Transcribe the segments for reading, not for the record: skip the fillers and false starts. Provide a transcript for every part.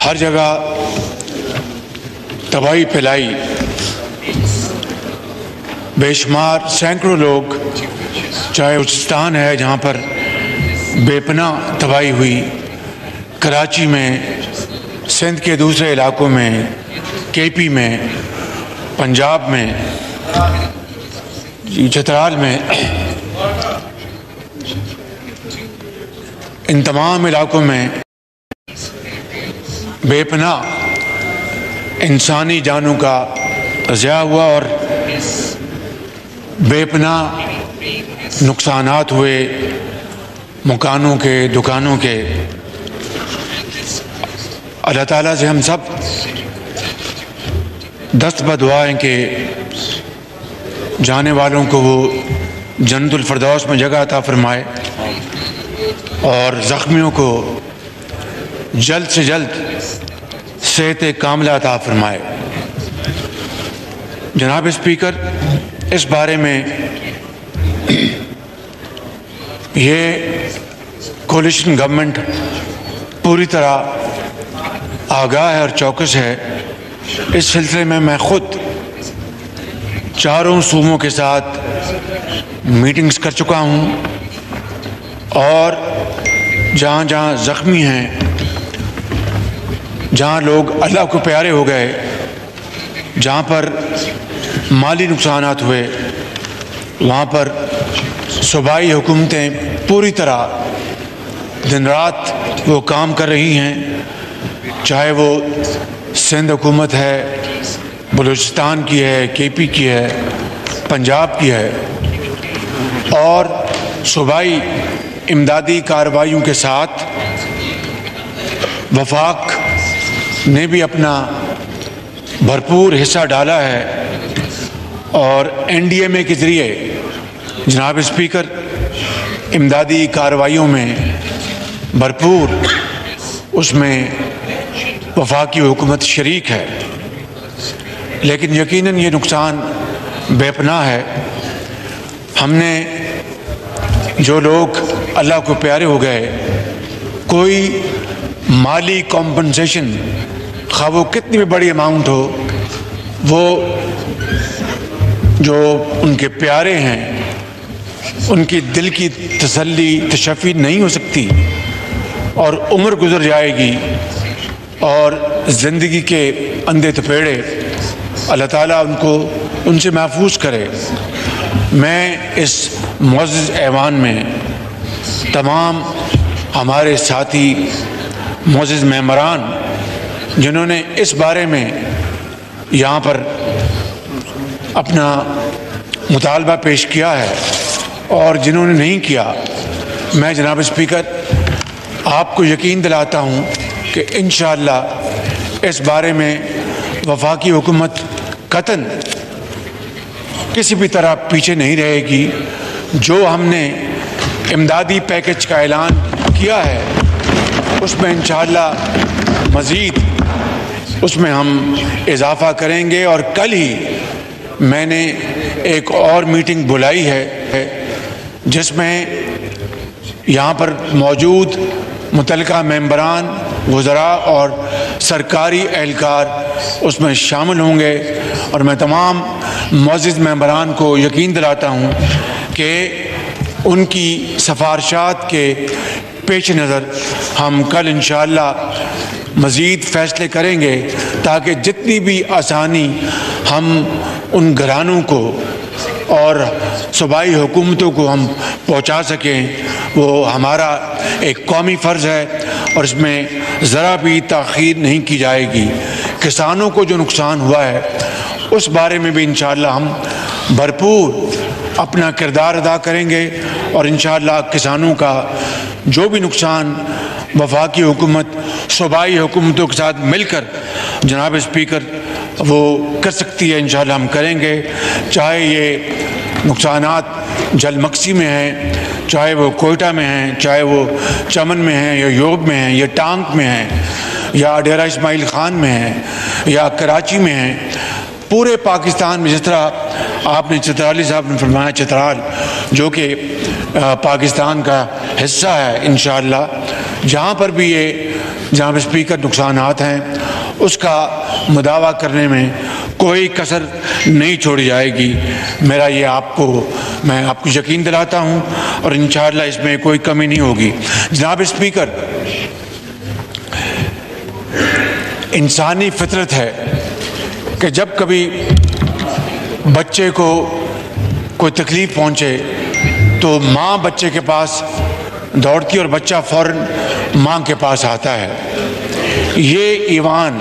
ہر جگہ تباہی پھیلائی، بے شمار سینکڑوں لوگ، چاہے بلوچستان ہے جہاں پر بے پناہ تباہی ہوئی، کراچی میں، سندھ کے دوسرے علاقوں میں، کے پی میں، پنجاب میں، چترال میں، ان تمام علاقوں میں بے پناہ انسانی جانوں کا ضیاع ہوا اور بے پناہ نقصانات ہوئے مکانوں کے، دکانوں کے۔ اللہ تعالیٰ سے ہم سب دست بدعا ہیں کہ جانے والوں کو وہ جنت الفردوس میں جگہ عطا فرمائے اور زخمیوں کو جلد سے جلد صحت کاملہ عطا فرمائے۔ جناب اسپیکر، اس بارے میں یہ کولیشن گورنمنٹ پوری طرح آگاہ ہے اور چوکس ہے۔ اس سلسلے میں میں خود چاروں صوبوں کے ساتھ میٹنگز کر چکا ہوں اور جہاں جہاں زخمی ہیں، جہاں لوگ اللہ کو پیارے ہو گئے، جہاں پر مالی نقصانات ہوئے، وہاں پر صوبائی حکومتیں پوری طرح دن رات وہ کام کر رہی ہیں، چاہے وہ سندھ حکومت ہے، بلوچستان کی ہے، کے پی کی ہے، پنجاب کی ہے، اور صوبائی امدادی کارروائیوں کے ساتھ وفاق نے بھی اپنا بھرپور حصہ ڈالا ہے اور این ڈی ایم اے کے ذریعے جناب اسپیکر امدادی کارروائیوں میں بھرپور اس میں وفاقی حکومت شریک ہے، لیکن یقیناً یہ نقصان بے پناہ ہے۔ ہم نے جو لوگ اللہ کو پیارے ہو گئے، کوئی مالی کمپنسیشن خواہ وہ کتنی بھی بڑی اماؤنٹ ہو، وہ جو ان کے پیارے ہیں ان کی دل کی تسلی تشفی نہیں ہو سکتی اور عمر گزر جائے گی اور زندگی کے اندھے تپیڑے اللہ تعالیٰ ان سے محفوظ کرے۔ میں اس معزز ایوان میں تمام ہمارے ساتھی معزز ممبران جنہوں نے اس بارے میں یہاں پر اپنا مطالبہ پیش کیا ہے اور جنہوں نے نہیں کیا، میں جناب اسپیکر آپ کو یقین دلاتا ہوں کہ انشاءاللہ اس بارے میں وفاقی حکومت قطعاً کسی بھی طرح پیچھے نہیں رہے گی۔ جو ہم نے امدادی پیکج کا اعلان کیا ہے اس میں انشاءاللہ مزید اس میں ہم اضافہ کریں گے، اور کل ہی میں نے ایک اور میٹنگ بلائی ہے جس میں یہاں پر موجود متعلقہ ممبران، وزراء اور سرکاری اہلکار اس میں شامل ہوں گے، اور میں تمام معزز ممبران کو یقین دلاتا ہوں کہ ان کی سفارشات کے پیش نظر ہم کل انشاءاللہ مزید فیصلے کریں گے تاکہ جتنی بھی آسانی ہم ان گھرانوں کو اور صوبائی حکومتوں کو ہم پہنچا سکیں، وہ ہمارا ایک قومی فرض ہے اور اس میں ذرا بھی تاخیر نہیں کی جائے گی۔ کسانوں کو جو نقصان ہوا ہے اس بارے میں بھی انشاءاللہ ہم بھرپور اپنا کردار ادا کریں گے، اور انشاءاللہ کسانوں کا جو بھی نقصان وفاقی حکومت صوبائی حکومتوں کے ساتھ مل کر جناب اسپیکر وہ کر سکتی ہے انشاءاللہ ہم کریں گے، چاہے یہ نقصانات جل مکسی میں ہیں، چاہے وہ کوئٹہ میں ہیں، چاہے وہ چمن میں ہیں یا یوب میں ہیں یا ٹانک میں ہیں یا ڈیرہ اسماعیل خان میں ہیں یا کراچی میں ہیں۔ پورے پاکستان میں جس طرح آپ نے چترالی صاحب نے فرمایا چترال جو کہ پاکستان کا حصہ ہے انشاءاللہ، جہاں پر بھی یہ جناب اسپیکر نقصانات ہیں اس کا مداوع کرنے میں کوئی کسر نہیں چھوڑی جائے گی۔ میرا یہ میں آپ کو یقین دلاتا ہوں اور انشاءاللہ اس میں کوئی کمی نہیں ہوگی۔ جناب اسپیکر، انسانی فطرت ہے کہ جب کبھی بچے کو کوئی تکلیف پہنچے تو ماں بچے کے پاس دوڑتی اور بچہ فوراً ماں کے پاس آتا ہے۔ یہ ایوان،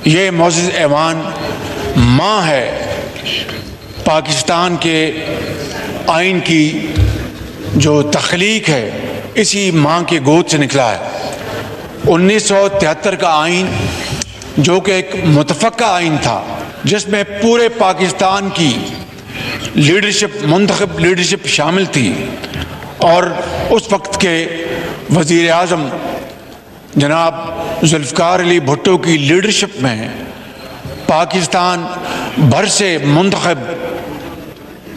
یہ معزز ایوان ماں ہے، پاکستان کے آئین کی جو تخلیق ہے اسی ماں کے گود سے نکلا ہے۔ 1973 کا آئین جو کہ ایک متفقہ آئین تھا جس میں پورے پاکستان کی لیڈرشپ، منتخب لیڈرشپ شامل تھی، اور اس وقت کے وزیر اعظم جناب ذوالفقار علی بھٹو کی لیڈرشپ میں پاکستان بھر سے منتخب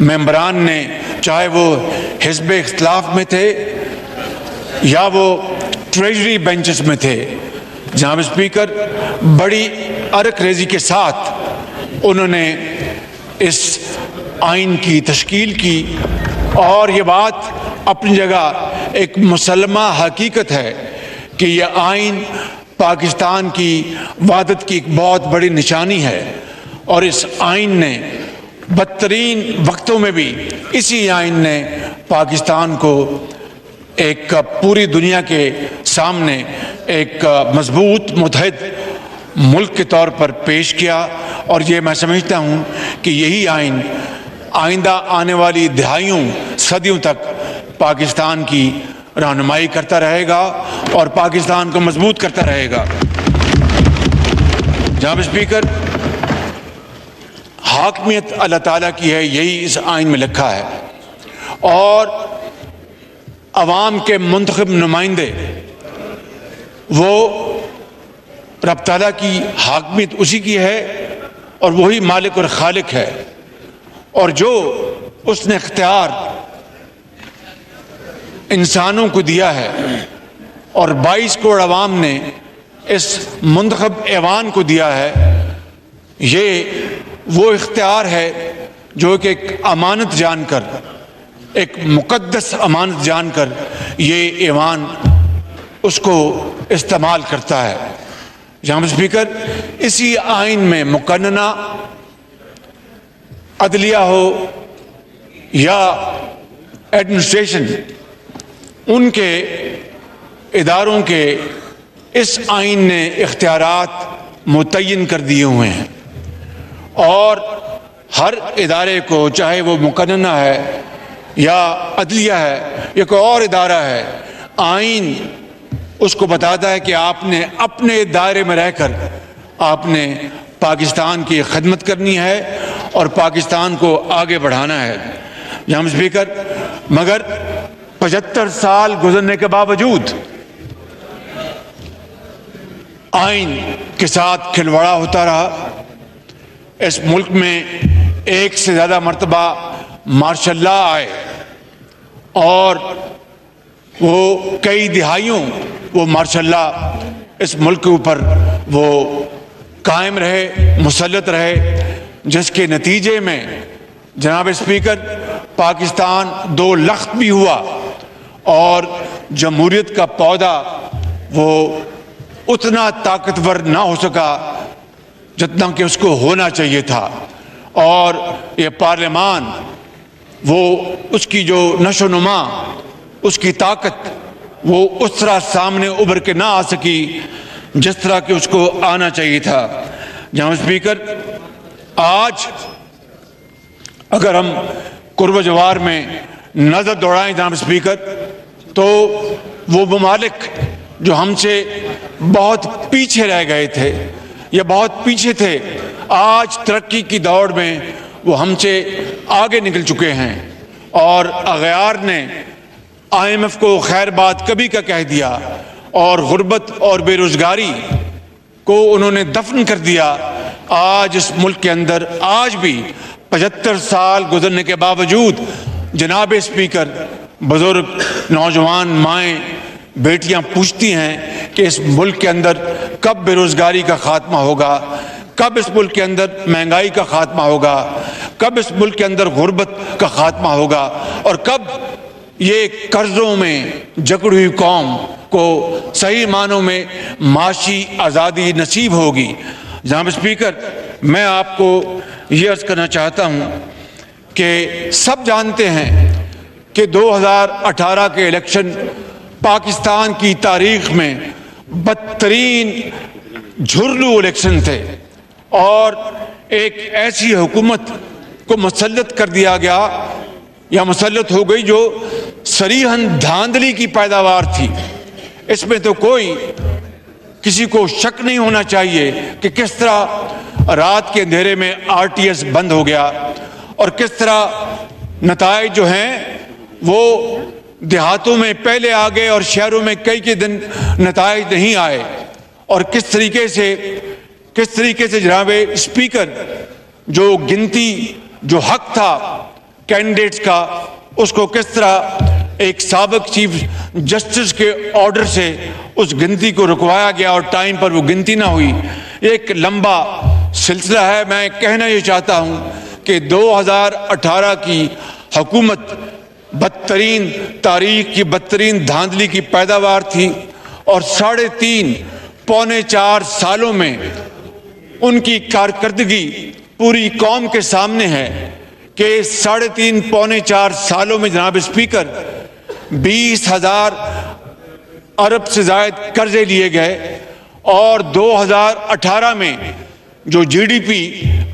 ممبران نے، چاہے وہ حزب اختلاف میں تھے یا وہ ٹریجری بینچز میں تھے، جناب اسپیکر بڑی عرق ریزی کے ساتھ انہوں نے اس آئین کی تشکیل کی، اور یہ بات اپنی جگہ ایک مسلمہ حقیقت ہے کہ یہ آئین پاکستان کی وحدت کی ایک بہت بڑی نشانی ہے، اور اس آئین نے بدترین وقتوں میں بھی اسی آئین نے پاکستان کو ایک پوری دنیا کے سامنے ایک مضبوط متحد ملک کے طور پر پیش کیا، اور یہ میں سمجھتا ہوں کہ یہی آئین آئندہ آنے والی دہائیوں صدیوں تک پاکستان کی رہنمائی کرتا رہے گا اور پاکستان کو مضبوط کرتا رہے گا۔ جناب اسپیکر، حاکمیت اللہ تعالیٰ کی ہے، یہی اس آئین میں لکھا ہے، اور عوام کے منتخب نمائندے وہ رب تعالیٰ کی حاکمیت اسی کی ہے، اور وہی مالک اور خالق ہے، اور جو اس نے اختیار انسانوں کو دیا ہے اور 22 کروڑ عوام نے اس منتخب ایوان کو دیا ہے، یہ وہ اختیار ہے جو کہ ایک امانت جان کر، ایک مقدس امانت جان کر یہ ایوان اس کو استعمال کرتا ہے۔ جناب اسپیکر، اسی آئین میں مقننہ عدلیہ ہو یا ایڈمنسٹریشن، ان کے اداروں کے اس آئین نے اختیارات متعین کر دیے ہوئے ہیں، اور ہر ادارے کو، چاہے وہ مقننہ ہے یا عدلیہ ہے یا کوئی اور ادارہ ہے، آئین اس کو بتاتا ہے کہ آپ نے اپنے دائرے میں رہ کر آپ نے پاکستان کی خدمت کرنی ہے اور پاکستان کو آگے بڑھانا ہے۔ جناب اسپیکر، مگر 75 سال گزرنے کے باوجود آئین کے ساتھ کھلواڑا ہوتا رہا۔ اس ملک میں ایک سے زیادہ مرتبہ مارشل لا آئے، اور وہ کئی دہائیوں وہ مارشل لا اس ملک کے اوپر وہ قائم رہے، مسلط رہے، جس کے نتیجے میں جناب اسپیکر پاکستان 2 لخت بھی ہوا، اور جمہوریت کا پودا وہ اتنا طاقتور نہ ہو سکا جتنا کہ اس کو ہونا چاہیے تھا، اور یہ پارلیمان وہ اس کی جو نشو و نما، اس کی طاقت وہ اس طرح سامنے ابھر کے نہ آ سکی جس طرح کہ اس کو آنا چاہیے تھا۔ جناب اسپیکر، آج اگر ہم قرب و جوار میں نظر دوڑائیں جناب اسپیکر، تو وہ ممالک جو ہم سے بہت پیچھے رہ گئے تھے یا بہت پیچھے تھے، آج ترقی کی دوڑ میں وہ ہم سے آگے نکل چکے ہیں، اور اغیار نے IMF کو خیر بات کبھی کا کہہ دیا، اور غربت اور بے روزگاری کو انہوں نے دفن کر دیا۔ آج اس ملک کے اندر آج بھی 75 سال گزرنے کے باوجود جناب اسپیکر بزرگ نوجوان مائیں بیٹیاں پوچھتی ہیں کہ اس ملک کے اندر کب بے روزگاری کا خاتمہ ہوگا، کب اس ملک کے اندر مہنگائی کا خاتمہ ہوگا، کب اس ملک کے اندر غربت کا خاتمہ ہوگا، اور کب یہ قرضوں میں جکڑی ہوئی قوم کو صحیح معنوں میں معاشی آزادی نصیب ہوگی۔ جناب اسپیکر، میں آپ کو یہ عرض کرنا چاہتا ہوں کہ سب جانتے ہیں کہ 2018 کے الیکشن پاکستان کی تاریخ میں بدترین جھرلو الیکشن تھے، اور ایک ایسی حکومت کو مسلط کر دیا گیا یا مسلط ہو گئی جو صریحاً دھاندلی کی پیداوار تھی۔ اس میں تو کوئی کسی کو شک نہیں ہونا چاہیے کہ کس طرح رات کے اندھیرے میں RTS بند ہو گیا، اور کس طرح نتائج جو ہیں وہ دیہاتوں میں پہلے آ گئے اور شہروں میں کئی دن نتائج نہیں آئے، اور کس طریقے سے جناب اسپیکر جو گنتی جو حق تھا کینڈیڈیٹس کا، اس کو کس طرح ایک سابق چیف جسٹس کے آرڈر سے اس گنتی کو رکوایا گیا اور ٹائم پر وہ گنتی نہ ہوئی۔ ایک لمبا سلسلہ ہے۔ میں کہنا یہ چاہتا ہوں کہ 2018 کی حکومت بدترین تاریخ کی بدترین دھاندلی کی پیداوار تھی، اور 3.5 پونے 4 سالوں میں ان کی کارکردگی پوری قوم کے سامنے ہے کہ 3.5 پونے 4 سالوں میں جناب اسپیکر 20,000 ارب سے زائد قرضے لیے گئے، اور 2018 میں جو GDP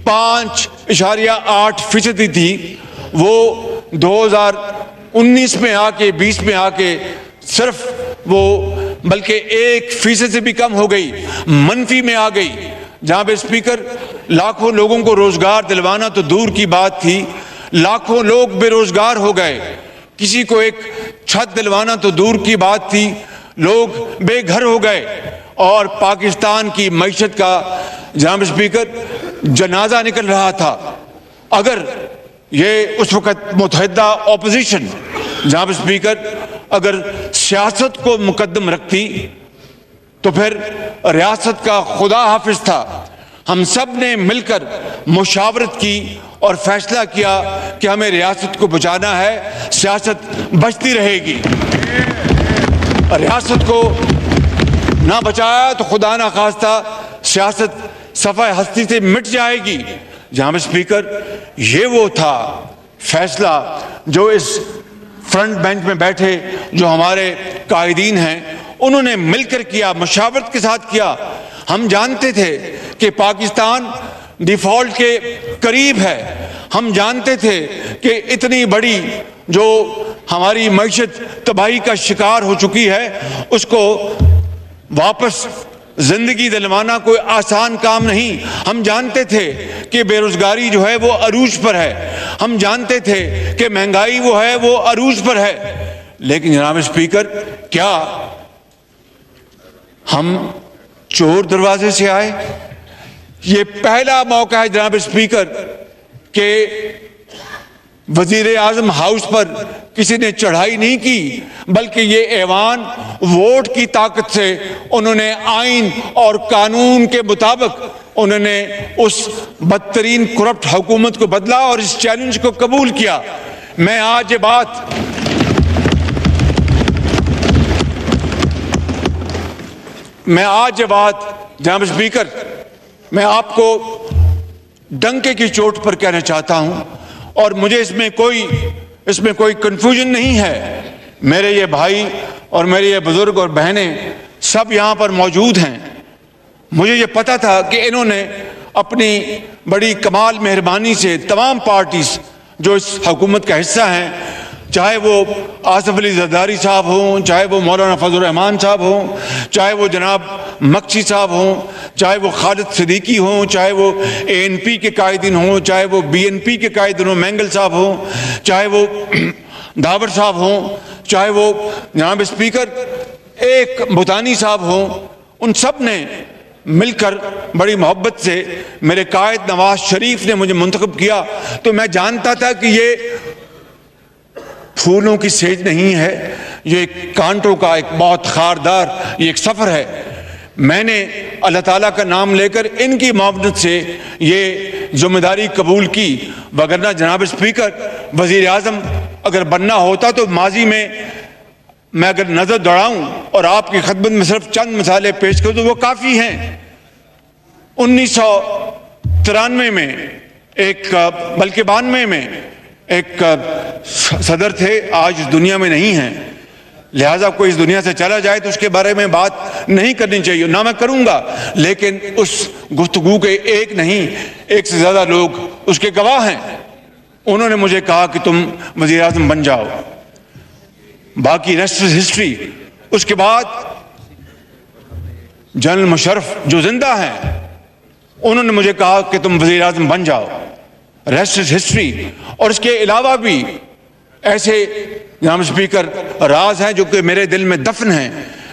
5.8% تھی وہ 2019 میں آ کے 20 میں آ کے صرف وہ بلکہ 1% سے بھی کم ہو گئی، منفی میں آ گئی۔ جناب اسپیکر، لاکھوں لوگوں کو روزگار دلوانا تو دور کی بات تھی، لاکھوں لوگ بے روزگار ہو گئے، کسی کو ایک چھت دلوانا تو دور کی بات تھی، لوگ بے گھر ہو گئے، اور پاکستان کی معیشت کا جناب اسپیکر جنازہ نکل رہا تھا۔ اگر یہ اس وقت متحدہ اپوزیشن جناب اسپیکر اگر سیاست کو مقدم رکھتی تو پھر ریاست کا خدا حافظ تھا۔ ہم سب نے مل کر مشاورت کی اور فیصلہ کیا کہ ہمیں ریاست کو بچانا ہے، سیاست بچتی رہے گی۔ ریاست کو نہ بچایا تو خدا نہ خواستہ سیاست صفحہ ہستی سے مٹ جائے گی۔ جناب اسپیکر، یہ وہ تھا فیصلہ جو اس فرنٹ بینچ میں بیٹھے جو ہمارے قائدین ہیں انہوں نے مل کر کیا، مشاورت کے ساتھ کیا۔ ہم جانتے تھے کہ پاکستان ڈیفالٹ کے قریب ہے، ہم جانتے تھے کہ اتنی بڑی جو ہماری معیشت تباہی کا شکار ہو چکی ہے، اس کو واپس زندگی دلوانا کوئی آسان کام نہیں۔ ہم جانتے تھے کہ بے روزگاری جو ہے وہ عروج پر ہے، ہم جانتے تھے کہ مہنگائی وہ ہے وہ عروج پر ہے، لیکن جناب اسپیکر کیا ہم چور دروازے سے آئے؟ یہ پہلا موقع ہے جناب اسپیکر کہ وزیر اعظم ہاؤس پر کسی نے چڑھائی نہیں کی، بلکہ یہ ایوان ووٹ کی طاقت سے انہوں نے آئین اور قانون کے مطابق انہوں نے اس بدترین کرپٹ حکومت کو بدلا اور اس چیلنج کو قبول کیا۔ میں آج یہ بات جناب اسپیکر میں آپ کو ڈنکے کی چوٹ پر کہنا چاہتا ہوں، اور مجھے اس میں کوئی کنفیوژن نہیں ہے۔ میرے یہ بھائی اور میرے یہ بزرگ اور بہنیں سب یہاں پر موجود ہیں۔ مجھے یہ پتا تھا کہ انہوں نے اپنی بڑی کمال مہربانی سے تمام پارٹیز جو اس حکومت کا حصہ ہیں، چاہے وہ آصف علی زرداری صاحب ہوں، چاہے وہ مولانا فضل الرحمان صاحب ہوں، چاہے وہ جناب مکسی صاحب ہوں، چاہے وہ خالد صدیقی ہوں، چاہے وہ ANP کے قائدین ہوں، چاہے وہ BNP کے قائدین ہوں، مینگل صاحب ہوں، چاہے وہ داور صاحب ہوں، چاہے وہ جناب اسپیکر ایک بھوتانی صاحب ہوں، ان سب نے مل کر بڑی محبت سے میرے قائد نواز شریف نے مجھے منتخب کیا تو میں جانتا تھا کہ یہ پھولوں کی سیج نہیں ہے، یہ ایک کانٹوں کا ایک بہت خاردار یہ ایک سفر ہے۔ میں نے اللہ تعالیٰ کا نام لے کر ان کی معاونت سے یہ ذمہ داری قبول کی، وگرنہ جناب اسپیکر وزیر اعظم اگر بننا ہوتا تو ماضی میں اگر نظر دوڑاؤں اور آپ کی خدمت میں صرف چند مثالیں پیش کروں تو وہ کافی ہیں۔ 1993 میں بلکہ 92 میں ایک صدر تھے، آج اس دنیا میں نہیں ہیں، لہٰذا کوئی اس دنیا سے چلا جائے تو اس کے بارے میں بات نہیں کرنی چاہیے، نہ میں کروں گا، لیکن اس گفتگو کے ایک سے زیادہ لوگ اس کے گواہ ہیں۔ انہوں نے مجھے کہا کہ تم وزیر اعظم بن جاؤ، باقی ریسٹ از ہسٹری۔ اس کے بعد جنرل مشرف جو زندہ ہیں انہوں نے مجھے کہا کہ تم وزیر اعظم بن جاؤ، ریسٹ از ہسٹری۔ اور اس کے علاوہ بھی ایسے جناب اسپیکر راز ہیں جو کہ میرے دل میں دفن ہیں،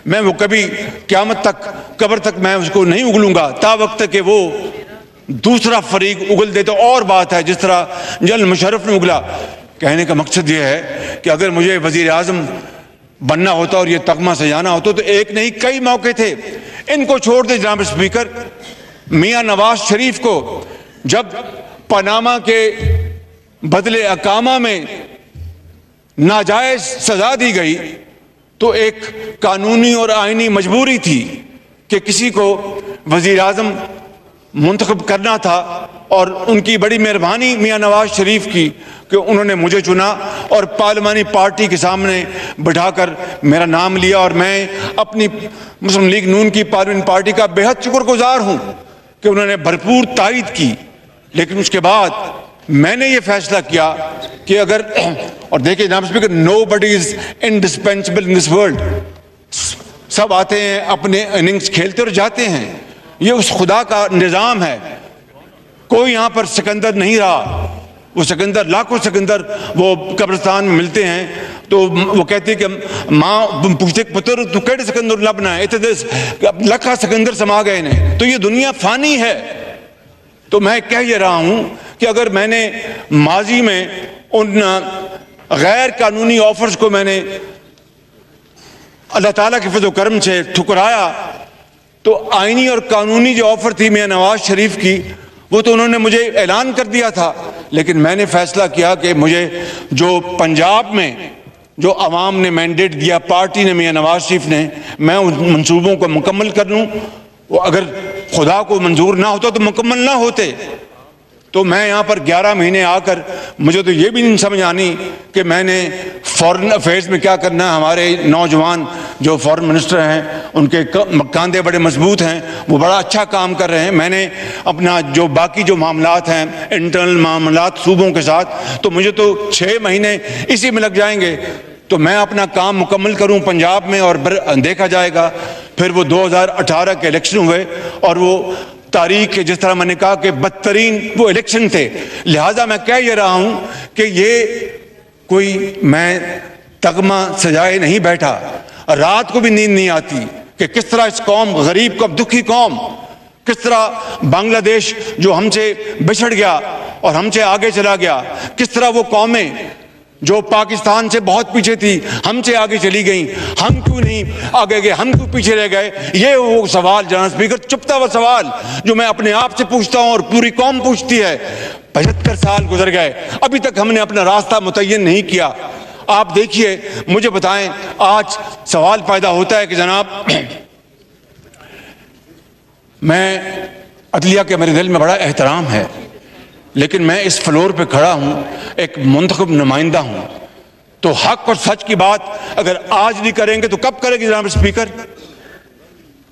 میں وہ کبھی قیامت تک قبر تک میں اس کو نہیں اگلوں گا، تا وقت کہ وہ دوسرا فریق اگل دے تو اور بات ہے، جس طرح جنرل مشرف نے اگلا۔ کہنے کا مقصد یہ ہے کہ اگر مجھے وزیر اعظم بننا ہوتا اور یہ تغمہ سجانا ہوتا تو ایک نہیں کئی موقع تھے۔ ان کو چھوڑ دے جناب اسپیکر، میاں نواز شریف کو جب پاناما کے بدلے اقامہ میں ناجائز سزا دی گئی تو ایک قانونی اور آئینی مجبوری تھی کہ کسی کو وزیر اعظم منتخب کرنا تھا، اور ان کی بڑی مہربانی میاں نواز شریف کی کہ انہوں نے مجھے چنا اور پارلیمانی پارٹی کے سامنے بٹھا کر میرا نام لیا، اور میں اپنی مسلم لیگ نون کی پارلیمانی پارٹی کا بے حد شکر گزار ہوں کہ انہوں نے بھرپور تائید کی۔ لیکن اس کے بعد میں نے یہ فیصلہ کیا کہ اگر، اور دیکھیں جناب speaker, nobody is indispensable in this world, سب آتے ہیں اپنے اننگز کھیلتے اور جاتے ہیں، یہ اس خدا کا نظام ہے۔ کوئی یہاں پر سکندر نہیں رہا، وہ سکندر لاکھوں سکندر وہ قبرستان میں ملتے ہیں تو وہ کہتے ہیں کہ ماں پوچھتے پتر تو کیڑے سکندر لبنا ہے، لکھا سکندر سما گئے نے، تو یہ دنیا فانی ہے۔ تو میں کہہ یہ رہا ہوں کہ اگر میں نے ماضی میں ان غیر قانونی آفرز کو میں نے اللہ تعالیٰ کے فضل و کرم سے ٹھکرایا تو آئینی اور قانونی جو آفر تھی میاں نواز شریف کی وہ تو انہوں نے مجھے اعلان کر دیا تھا، لیکن میں نے فیصلہ کیا کہ مجھے جو پنجاب میں جو عوام نے مینڈیٹ دیا، پارٹی نے، میاں نواز شریف نے، میں ان منصوبوں کو مکمل کر لوں۔ وہ اگر خدا کو منظور نہ ہوتا تو مکمل نہ ہوتے۔ تو میں یہاں پر 11 مہینے آ کر مجھے تو یہ بھی نہیں سمجھ آنی کہ میں نے فارن افیئرز میں کیا کرنا ہے۔ ہمارے نوجوان جو فارن منسٹر ہیں ان کے کاندھے بڑے مضبوط ہیں، وہ بڑا اچھا کام کر رہے ہیں۔ میں نے اپنا جو باقی جو معاملات ہیں، انٹرنل معاملات صوبوں کے ساتھ، تو مجھے تو 6 مہینے اسی میں لگ جائیں گے۔ تو میں اپنا کام مکمل کروں پنجاب میں، اور دیکھا جائے گا۔ پھر وہ 2018 کے الیکشن ہوئے، اور وہ تاریخ کے جس طرح میں نے کہا کہ بدترین وہ الیکشن تھے، لہٰذا میں کہہ یہ رہا ہوں کہ یہ کوئی میں تغمہ سجائے نہیں بیٹھا، رات کو بھی نیند نہیں آتی کہ کس طرح اس قوم غریب کو، دکھی قوم، کس طرح بنگلہ دیش جو ہم سے بچھڑ گیا اور ہم سے آگے چلا گیا، کس طرح وہ قومیں جو پاکستان سے بہت پیچھے تھی ہم سے آگے چلی گئیں، ہم کیوں نہیں آگے گئے، ہم کیوں پیچھے رہ گئے۔ یہ وہ سوال جناب اسپیکر، چپتا ہوا سوال جو میں اپنے آپ سے پوچھتا ہوں اور پوری قوم پوچھتی ہے۔ 75 سال گزر گئے، ابھی تک ہم نے اپنا راستہ متعین نہیں کیا۔ آپ دیکھیے، مجھے بتائیں، آج سوال پیدا ہوتا ہے کہ جناب میں عدلیہ کے میرے دل میں بڑا احترام ہے، لیکن میں اس فلور پہ کھڑا ہوں، ایک منتخب نمائندہ ہوں، تو حق اور سچ کی بات اگر آج نہیں کریں گے تو کب کریں گے جناب اسپیکر؟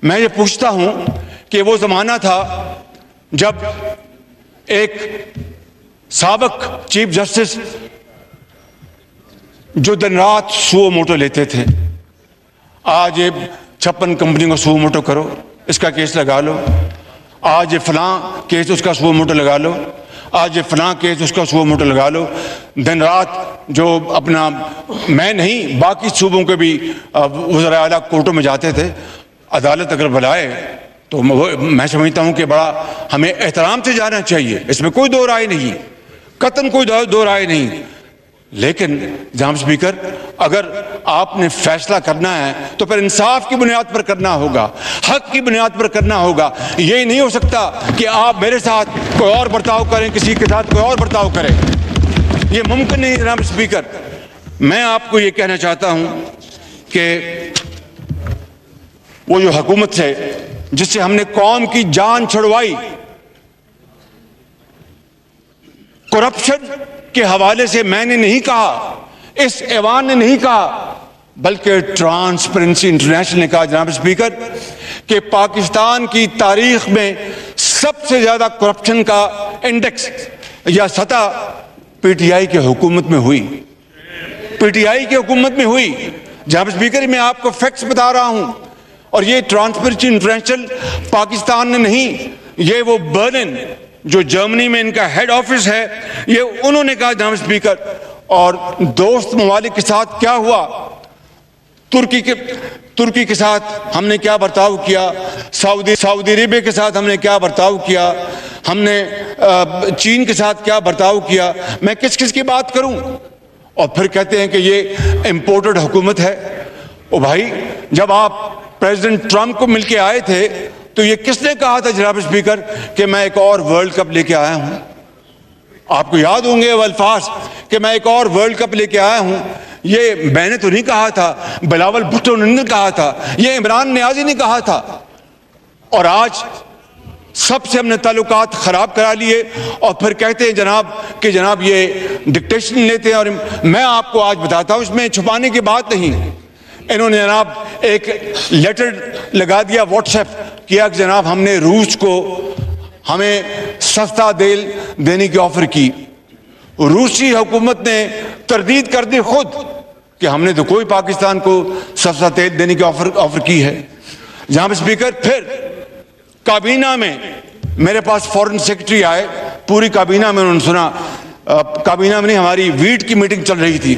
میں یہ پوچھتا ہوں کہ وہ زمانہ تھا جب ایک سابق چیف جسٹس جو دن رات سو موٹو لیتے تھے، آج یہ 56 کمپنی کو سو موٹو کرو، اس کا کیس لگا لو، آج یہ فلاں کیس اس کا سو موٹو لگا لو، آج یہ فلاں کیس اس کا سو موٹو لگا لو، دن رات جو اپنا، میں نہیں باقی صوبوں کے بھی وزراء اعلیٰ کورٹوں میں جاتے تھے، عدالت اگر بلائے تو میں سمجھتا ہوں کہ بڑا ہمیں احترام سے جانا چاہیے، اس میں کوئی دو رائے نہیں، قطعاً کوئی دو رائے نہیں۔ لیکن جناب اسپیکر، اگر آپ نے فیصلہ کرنا ہے تو پھر انصاف کی بنیاد پر کرنا ہوگا، حق کی بنیاد پر کرنا ہوگا۔ یہ نہیں ہو سکتا کہ آپ میرے ساتھ کوئی اور برتاؤ کریں، کسی کے ساتھ کوئی اور برتاؤ کریں، یہ ممکن نہیں جناب اسپیکر۔ میں آپ کو یہ کہنا چاہتا ہوں کہ وہ جو حکومت ہے جس سے ہم نے قوم کی جان چھڑوائی، کرپشن کے حوالے سے میں نے نہیں کہا، اس ایوان نے نہیں کہا، بلکہ ٹرانسپیرنسی انٹرنیشنل نے کہا جناب اسپیکر کہ پاکستان کی تاریخ میں سب سے زیادہ کرپشن کا انڈیکس یا سطح پی ٹی آئی کی حکومت میں ہوئی، پی ٹی آئی کی حکومت میں ہوئی۔ جناب اسپیکر، میں آپ کو فیکٹس بتا رہا ہوں، اور یہ ٹرانسپیرنسی انٹرنیشنل پاکستان نے نہیں، یہ وہ برلن جو جرمنی میں ان کا ہیڈ آفس ہے، یہ انہوں نے کہا جناب اسپیکر۔ اور دوست ممالک کے ساتھ کیا ہوا، ترکی کے ساتھ ہم نے کیا برتاؤ کیا، سعودی عربیہ کے ساتھ ہم نے کیا برتاؤ کیا، ہم نے چین کے ساتھ کیا برتاؤ کیا، میں کس کس کی بات کروں؟ اور پھر کہتے ہیں کہ یہ امپورٹڈ حکومت ہے۔ او بھائی، جب آپ پریزیڈنٹ ٹرمپ کو مل کے آئے تھے تو یہ کس نے کہا تھا جناب اسپیکر کہ میں ایک اور ورلڈ کپ لے کے آیا ہوں؟ آپ کو یاد ہوں گے وہ الفاظ کہ میں ایک اور ورلڈ کپ لے کے آیا ہوں۔ یہ میں نے تو نہیں کہا تھا، بلاول بھٹو نے کہا تھا، یہ عمران نیازی نے کہا تھا۔ اور آج سب سے ہم نے تعلقات خراب کرا لیے، اور پھر کہتے ہیں جناب یہ ڈکٹیشن لیتے ہیں۔ اور میں آپ کو آج بتاتا ہوں، اس میں چھپانے کی بات نہیں، انہوں نے جناب ایک لیٹر لگا دیا، واٹس ایپ کیا کہ جناب ہم نے روس کو ہمیں سستا تیل دینے کی آفر کی۔ روسی حکومت نے تردید کر دی خود کہ ہم نے تو کوئی پاکستان کو سستا تیل دینے کی آفر کی ہے۔ جناب اسپیکر، پھر کابینہ میں میرے پاس فورن سیکرٹری آئے، پوری کابینہ میں انہوں نے سنا، کابینہ میں نہیں، ہماری ویٹ کی میٹنگ چل رہی تھی،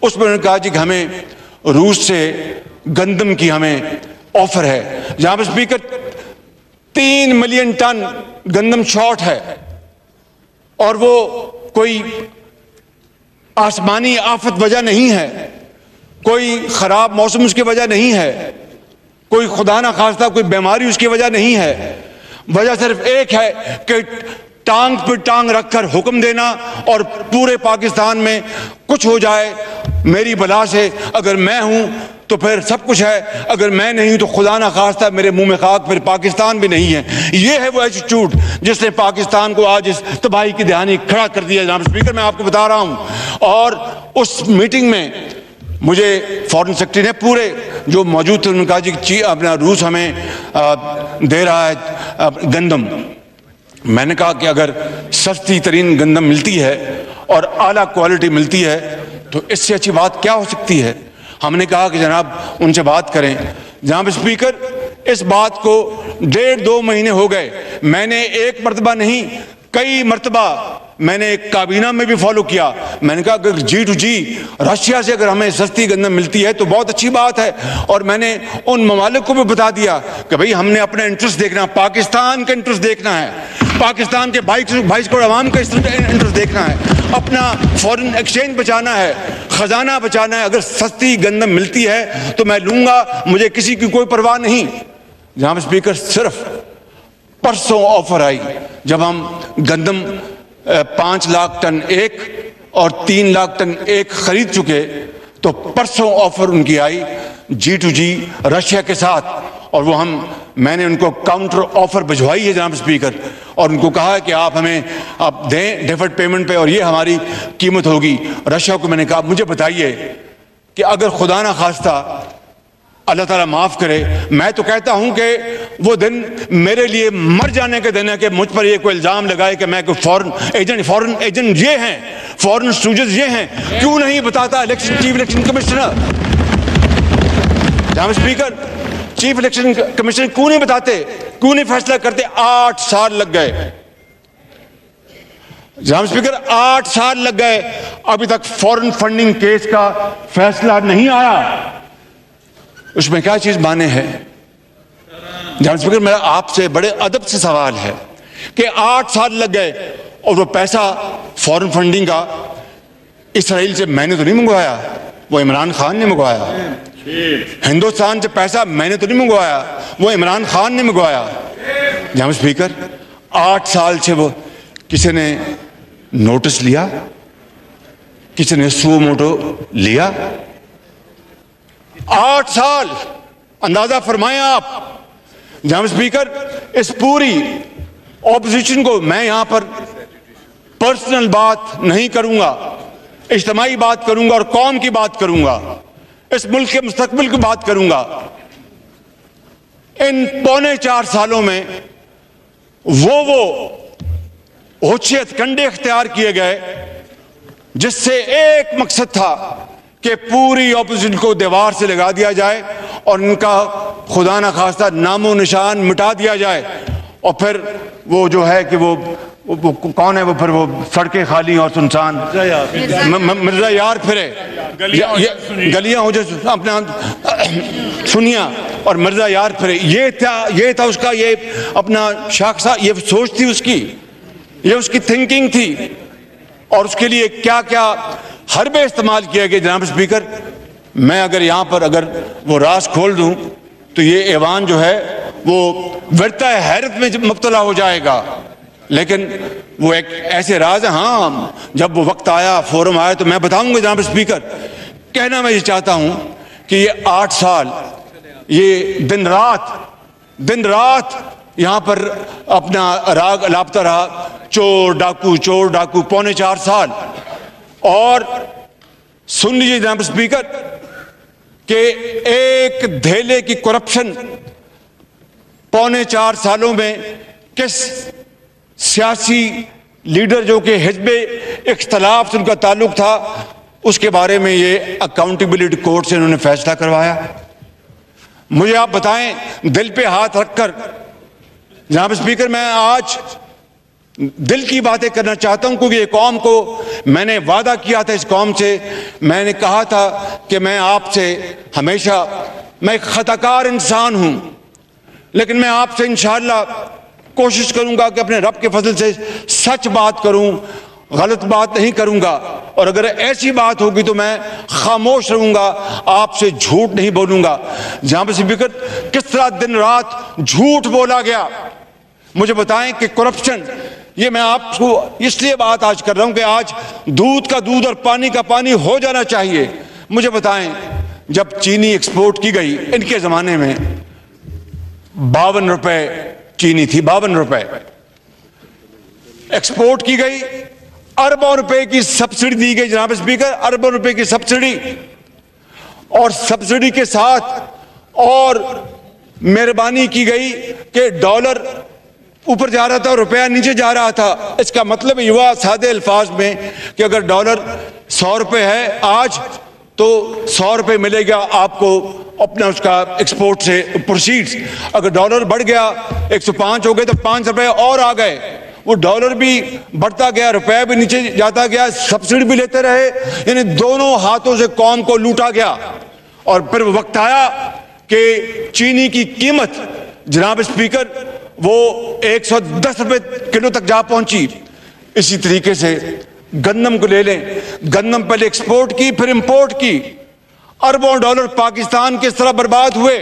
اس میں انہوں نے کہا جی کہ ہمیں روس سے گندم کی ہمیں آفر ہے۔ جناب اسپیکر، 3 ملین ٹن گندم شارٹ ہے، اور وہ کوئی آسمانی آفت وجہ نہیں ہے، کوئی خراب موسم اس کی وجہ نہیں ہے، کوئی خدا نہ خواستہ کوئی بیماری اس کی وجہ نہیں ہے۔ وجہ صرف ایک ہے کہ ٹانگ پہ ٹانگ رکھ کر حکم دینا اور پورے پاکستان میں کچھ ہو جائے میری بلا سے، اگر میں ہوں تو پھر سب کچھ ہے، اگر میں نہیں ہوں تو خدا نہ خواستہ میرے منہ میں خاک، پھر پاکستان بھی نہیں ہے۔ یہ ہے وہ ایٹیٹیوڈ جس نے پاکستان کو آج اس تباہی کی دہانی کھڑا کر دیا۔ جناب اسپیکر، میں آپ کو بتا رہا ہوں، اور اس میٹنگ میں مجھے فورن سیکرٹری نے پورے جو موجود تھے انہوں نے کہا جی اپنا روس ہمیں دے رہا ہے گندم۔ میں نے کہا کہ اگر سستی ترین گندم ملتی ہے اور اعلیٰ کوالٹی ملتی ہے تو اس سے اچھی بات کیا ہو سکتی ہے؟ ہم نے کہا کہ جناب ان سے بات کریں۔ جناب اسپیکر، اس بات کو 1.5-2 مہینے ہو گئے، میں نے ایک مرتبہ نہیں کئی مرتبہ میں نے کابینہ میں بھی فالو کیا۔ میں نے کہا اگر جی ٹو جی رشیا سے اگر ہمیں سستی گندم ملتی ہے تو بہت اچھی بات ہے، اور میں نے ان ممالک کو بھی بتا دیا کہ بھئی ہم نے اپنا انٹرسٹ دیکھنا، پاکستان کا انٹرسٹ دیکھنا ہے، پاکستان کے 22 کروڑ عوام کا انٹرسٹ دیکھنا ہے، اپنا فورن ایکسچینج بچانا ہے، خزانہ بچانا ہے۔ اگر سستی گندم ملتی ہے تو میں لوں گا، مجھے کسی کی کوئی پرواہ نہیں۔ جناب اسپیکر، صرف پرسوں آفر آئی جب ہم گندم 5 لاکھ ٹن ایک اور 3 لاکھ ٹن ایک خرید چکے، تو پرسوں آفر ان کی آئی جی ٹو جی رشیا کے ساتھ، اور وہ میں نے ان کو کاؤنٹر آفر بھجوائی ہے جناب اسپیکر، اور ان کو کہا کہ آپ ہمیں دیں ڈیفرڈ پیمنٹ پہ، اور یہ ہماری قیمت ہوگی۔ رشیا کو میں نے کہا مجھے بتائیے کہ اگر خدا نہ خواستہ اللہ تعالیٰ معاف کرے، میں تو کہتا ہوں کہ وہ دن میرے لیے مر جانے کا دن ہے کہ مجھ پر یہ کوئی الزام لگائے کہ میں کوئی فورن ایجنٹ یہ ہیں، فورن اسٹوجز یہ ہیں، کیوں نہیں بتاتا چیف الیکشن کمشنر؟ جناب اسپیکر، چیف الیکشن کمشنر کیوں نہیں بتاتے، کیوں نہیں فیصلہ کرتے؟ 8 سال لگ گئے جناب اسپیکر، 8 سال لگ گئے، ابھی تک فورن فنڈنگ کیس کا فیصلہ نہیں آیا۔ اس میں کیا چیز مانے ہے؟ جناب اسپیکر میرا آپ سے بڑے ادب سے سوال ہے کہ 8 سال لگ گئے اور وہ پیسہ فورن فنڈنگ کا اسرائیل سے میں نے تو نہیں منگوایا, وہ عمران خان نے منگوایا. ہندوستان سے پیسہ میں نے تو نہیں منگوایا, وہ عمران خان نے منگوایا. جناب اسپیکر 8 سال سے وہ کسی نے نوٹس لیا, کسی نے سو موٹو لیا؟ 8 سال اندازہ فرمائیں آپ. جناب اسپیکر اس پوری اپوزیشن کو میں یہاں پر پرسنل بات نہیں کروں گا, اجتماعی بات کروں گا اور قوم کی بات کروں گا, اس ملک کے مستقبل کی بات کروں گا. ان 4.25 سالوں میں وہ اوچھے کنڈے اختیار کیے گئے جس سے ایک مقصد تھا کہ پوری اپوزیشن کو دیوار سے لگا دیا جائے اور ان کا خدا نہ خواستہ نام و نشان مٹا دیا جائے, اور پھر وہ جو ہے کہ وہ کون ہے, وہ پھر وہ سڑکیں خالی اور سنسان مرزا یار پھرے, گلیاں ہو جائے اپنا سنیا اور مرزا یار پھرے. یہ تھا اس کا یہ اپنا شاخصہ, یہ سوچ تھی اس کی, یہ اس کی تھنکنگ تھی, اور اس کے لیے کیا کیا حربے استعمال کیا گیا. جناب اسپیکر میں اگر یہاں پر اگر وہ راز کھول دوں تو یہ ایوان جو ہے وہ ورطہ حیرت میں مبتلا ہو جائے گا, لیکن وہ ایک ایسے راز ہے. ہاں جب وہ وقت آیا, فورم آیا تو میں بتاؤں گا. جناب اسپیکر کہنا میں یہ چاہتا ہوں کہ یہ 8 سال یہ دن رات یہاں پر اپنا راگ لاپتا رہا, چور ڈاکو 4.25 سال. اور سن لیجیے جناب اسپیکر کہ ایک دھیلے کی کرپشن 4.25 سالوں میں کس سیاسی لیڈر جو کہ حزب اختلاف سے ان کا تعلق تھا, اس کے بارے میں یہ اکاؤنٹیبلٹی کورٹ سے انہوں نے فیصلہ کروایا. مجھے آپ بتائیں دل پہ ہاتھ رکھ کر جناب اسپیکر میں آج دل کی باتیں کرنا چاہتا ہوں, کیونکہ یہ قوم کو میں نے وعدہ کیا تھا, اس قوم سے میں نے کہا تھا کہ میں آپ سے ہمیشہ, میں ایک خطا کار انسان ہوں, لیکن میں آپ سے انشاءاللہ کوشش کروں گا کہ اپنے رب کے فضل سے سچ بات کروں, غلط بات نہیں کروں گا, اور اگر ایسی بات ہوگی تو میں خاموش رہوں گا, آپ سے جھوٹ نہیں بولوں گا. جہاں پر اسپیکر کس طرح دن رات جھوٹ بولا گیا, مجھے بتائیں کہ کرپشن, یہ میں آپ کو اس لیے بات آج کر رہا ہوں کہ آج دودھ کا دودھ اور پانی کا پانی ہو جانا چاہیے. مجھے بتائیں جب چینی ایکسپورٹ کی گئی, ان کے زمانے میں 52 روپے چینی تھی, 52 روپے ایکسپورٹ کی گئی, اربوں روپے کی سبسڈی دی گئی. جناب اسپیکر اربوں روپے کی سبسڈی, اور سبسڈی کے ساتھ اور مہربانی کی گئی کہ ڈالر اوپر جا رہا تھا اور روپیہ نیچے جا رہا تھا. اس کا مطلب یہ ہوا سادے الفاظ میں کہ اگر ڈالر 100 روپے ہے آج تو 100 روپے ملے گا آپ کو اپنا اس کا ایکسپورٹ سے پروسیڈز. اگر ڈالر بڑھ گیا 105 ہو گئے تو 5 روپے اور آ گئے, وہ ڈالر بھی بڑھتا گیا, روپیہ بھی نیچے جاتا گیا, سبسڈی بھی لیتے رہے, یعنی دونوں ہاتھوں سے قوم کو لوٹا گیا. اور پھر وہ وقت آیا کہ چینی کی قیمت جناب اسپیکر وہ 110 روپے کلو تک جا پہنچی. اسی طریقے سے گندم کو لے لیں, گندم پہلے ایکسپورٹ کی پھر امپورٹ کی, اربوں ڈالر پاکستان کس طرح برباد ہوئے.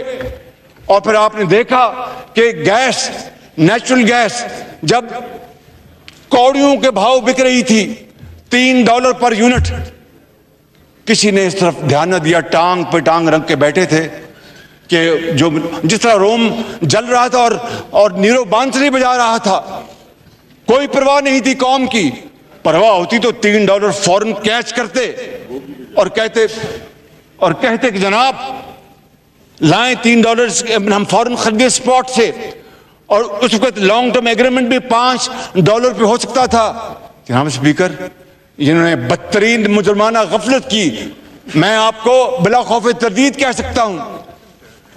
اور پھر آپ نے دیکھا کہ گیس, نیچرل گیس جب کوڑیوں کے بھاؤ بک رہی تھی $3 پر یونٹ, کسی نے اس طرف دھیان نہ دیا, ٹانگ پہ ٹانگ رکھ کے بیٹھے تھے کہ جو جس طرح روم جل رہا تھا اور نیرو بانسری بجا رہا تھا, کوئی پرواہ نہیں تھی قوم کی. پرواہ ہوتی تو $3 فوراً کیچ کرتے اور کہتے کہ جناب لائیں $3 ہم فوراً خریدے اسپاٹ سے, اور اس وقت لانگ ٹرم ایگریمنٹ بھی $5 پہ ہو سکتا تھا. جناب اسپیکر جنہوں نے بدترین مجرمانہ غفلت کی, میں آپ کو بلا خوف تردید کہہ سکتا ہوں,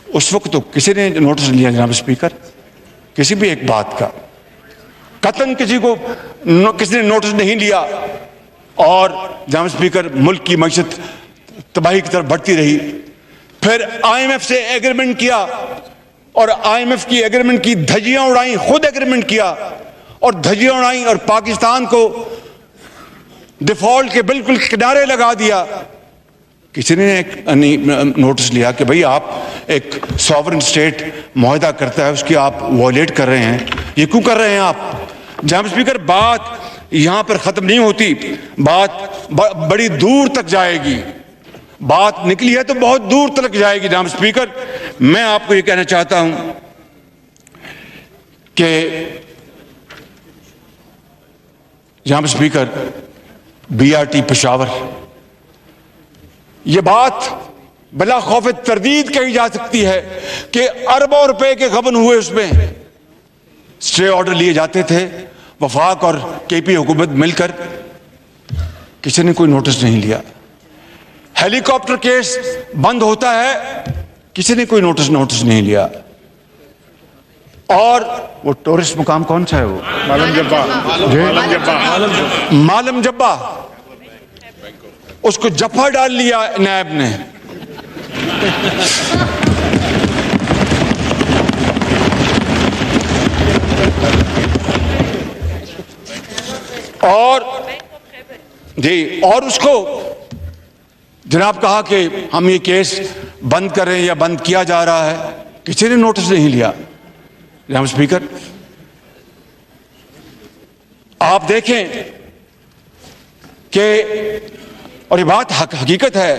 اس وقت تو کسی نے نوٹس لیا جناب اسپیکر, کسی بھی ایک بات کا قطعاً کسی نے نوٹس نہیں لیا. اور جناب اسپیکر ملک کی معیشت تباہی کی طرف بڑھتی رہی. پھر IMF سے ایگریمنٹ کیا اور IMF کی ایگریمنٹ کی دھجیاں اڑائیں، خود ایگریمنٹ کیا اور دھجیاں اڑائیں اور پاکستان کو ڈیفالٹ کے بالکل کنارے لگا دیا. کسی نے ایک نوٹس لیا کہ بھئی آپ ایک سوورن اسٹیٹ معاہدہ کرتا ہے، اس کی آپ وائلیٹ کر رہے ہیں، یہ کیوں کر رہے ہیں آپ؟ جناب اسپیکر، بات یہاں پر ختم نہیں ہوتی، بات بڑی دور تک جائے گی. بات نکلی ہے تو بہت دور تک جائے گی. جناب اسپیکر، میں آپ کو یہ کہنا چاہتا ہوں کہ جناب اسپیکر، BRT پشاور، یہ بات بلا خوف تردید کہی جا سکتی ہے کہ اربوں روپے کے غبن ہوئے، اس میں اسٹے آرڈر لیے جاتے تھے، وفاق اور KP حکومت مل کر، کسی نے کوئی نوٹس نہیں لیا. ہیلی کاپٹر کیس بند ہوتا ہے، کسی نے کوئی نوٹس نہیں لیا. اور وہ ٹورسٹ مقام کون سا ہے؟ وہ مالم جبہ، اس کو جفا ڈال لیا نیب نے. اور جی، اور اس کو جناب کہا کہ ہم یہ کیس بند کریں یا بند کیا جا رہا ہے، کسی نے نوٹس نہیں لیا. جناب اسپیکر، آپ دیکھیں کہ، اور یہ بات حقیقت ہے،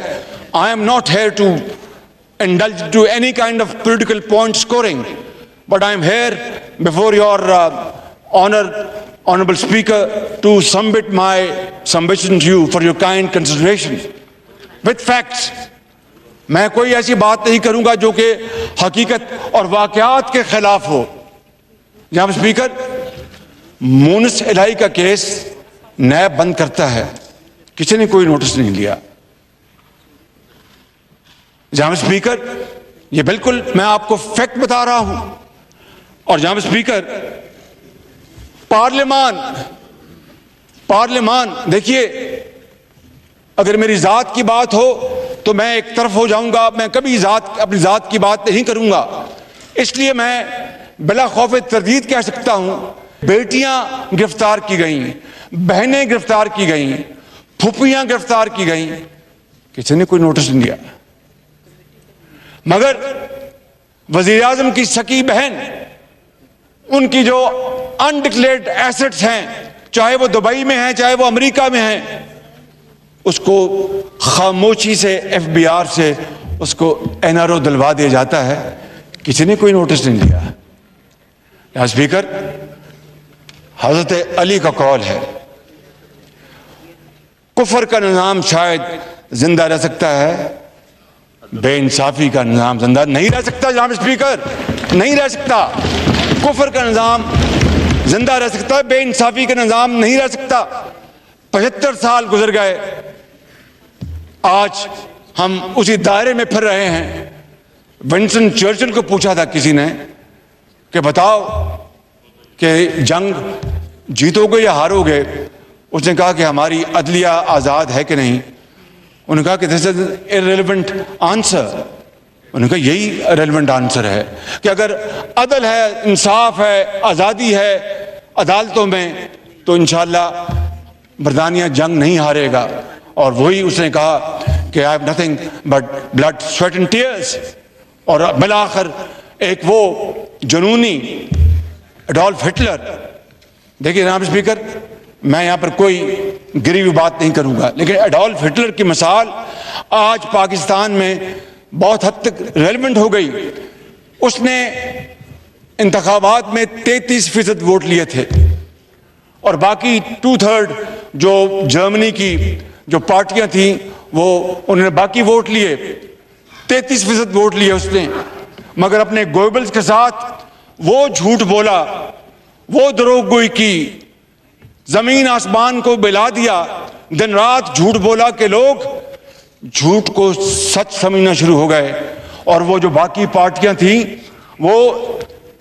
I am not here to indulge to any kind of political point scoring, but I am here before your honorable speaker to submit my submission to you for your kind consideration with facts. میں کوئی ایسی بات نہیں کروں گا جو کہ حقیقت اور واقعات کے خلاف ہو. جناب اسپیکر، مونس الہی کا کیس نیب بند کرتا ہے، کسی نے کوئی نوٹس نہیں لیا. جناب اسپیکر، یہ بالکل میں آپ کو فیکٹ بتا رہا ہوں. اور جناب اسپیکر، پارلیمان دیکھیے، اگر میری ذات کی بات ہو تو میں ایک طرف ہو جاؤں گا، میں کبھی اپنی ذات کی بات نہیں کروں گا. اس لیے میں بلا خوف تردید کہہ سکتا ہوں، بیٹیاں گرفتار کی گئیں، بہنیں گرفتار کی گئیں، پھوپھیاں گرفتار کی گئیں، کسی نے کوئی نوٹس نہیں دیا. مگر وزیر اعظم کی سکی بہن، ان کی جو انڈکلیئرڈ ایسٹس ہیں، چاہے وہ دبئی میں ہیں چاہے وہ امریکہ میں ہیں، اس کو خاموشی سے FBR سے اس کو NRO دلوا دیا جاتا ہے، کسی نے کوئی نوٹس نہیں لیا. اسپیکر، حضرت علی کا قول ہے، کفر کا نظام شاید زندہ رہ سکتا ہے، بے انصافی کا نظام زندہ نہیں رہ سکتا. جناب اسپیکر، نہیں رہ سکتا. کفر کا نظام زندہ رہ سکتا ہے، بے انصافی کا نظام نہیں رہ سکتا. 75 سال گزر گئے، آج ہم اسی دائرے میں پھر رہے ہیں. ونسٹن چرچل کو پوچھا تھا کسی نے کہ بتاؤ کہ جنگ جیتو گے یا ہارو گے؟ اس نے کہا کہ ہماری عدلیہ آزاد ہے کہ نہیں. انہوں نے کہا کہ دس از irrelevant answer. انہوں نے کہا یہی ریلیونٹ آنسر ہے کہ اگر عدل ہے، انصاف ہے، آزادی ہے عدالتوں میں، تو انشاءاللہ برطانیہ جنگ نہیں ہارے گا. اور وہی اس نے کہا کہ I have nothing but blood, sweat and tears. اور بالآخر ایک وہ جنونی ایڈولف ہٹلر، دیکھیے جناب اسپیکر، میں یہاں پر کوئی گری ہوئی بات نہیں کروں گا، لیکن ایڈولف ہٹلر کی مثال آج پاکستان میں بہت حد تک ریلیونٹ ہو گئی. اس نے انتخابات میں 33% ووٹ لیے تھے، اور باقی 2/3 جو جرمنی کی جو پارٹیاں تھیں وہ انہوں نے باقی ووٹ لیے، 33% ووٹ لیے اس نے. مگر اپنے گوئبلز کے ساتھ وہ جھوٹ بولا، وہ دروغ گوئی کی، زمین آسمان کو بلا دیا، دن رات جھوٹ بولا کہ لوگ جھوٹ کو سچ سمجھنا شروع ہو گئے. اور وہ جو باقی پارٹیاں تھیں وہ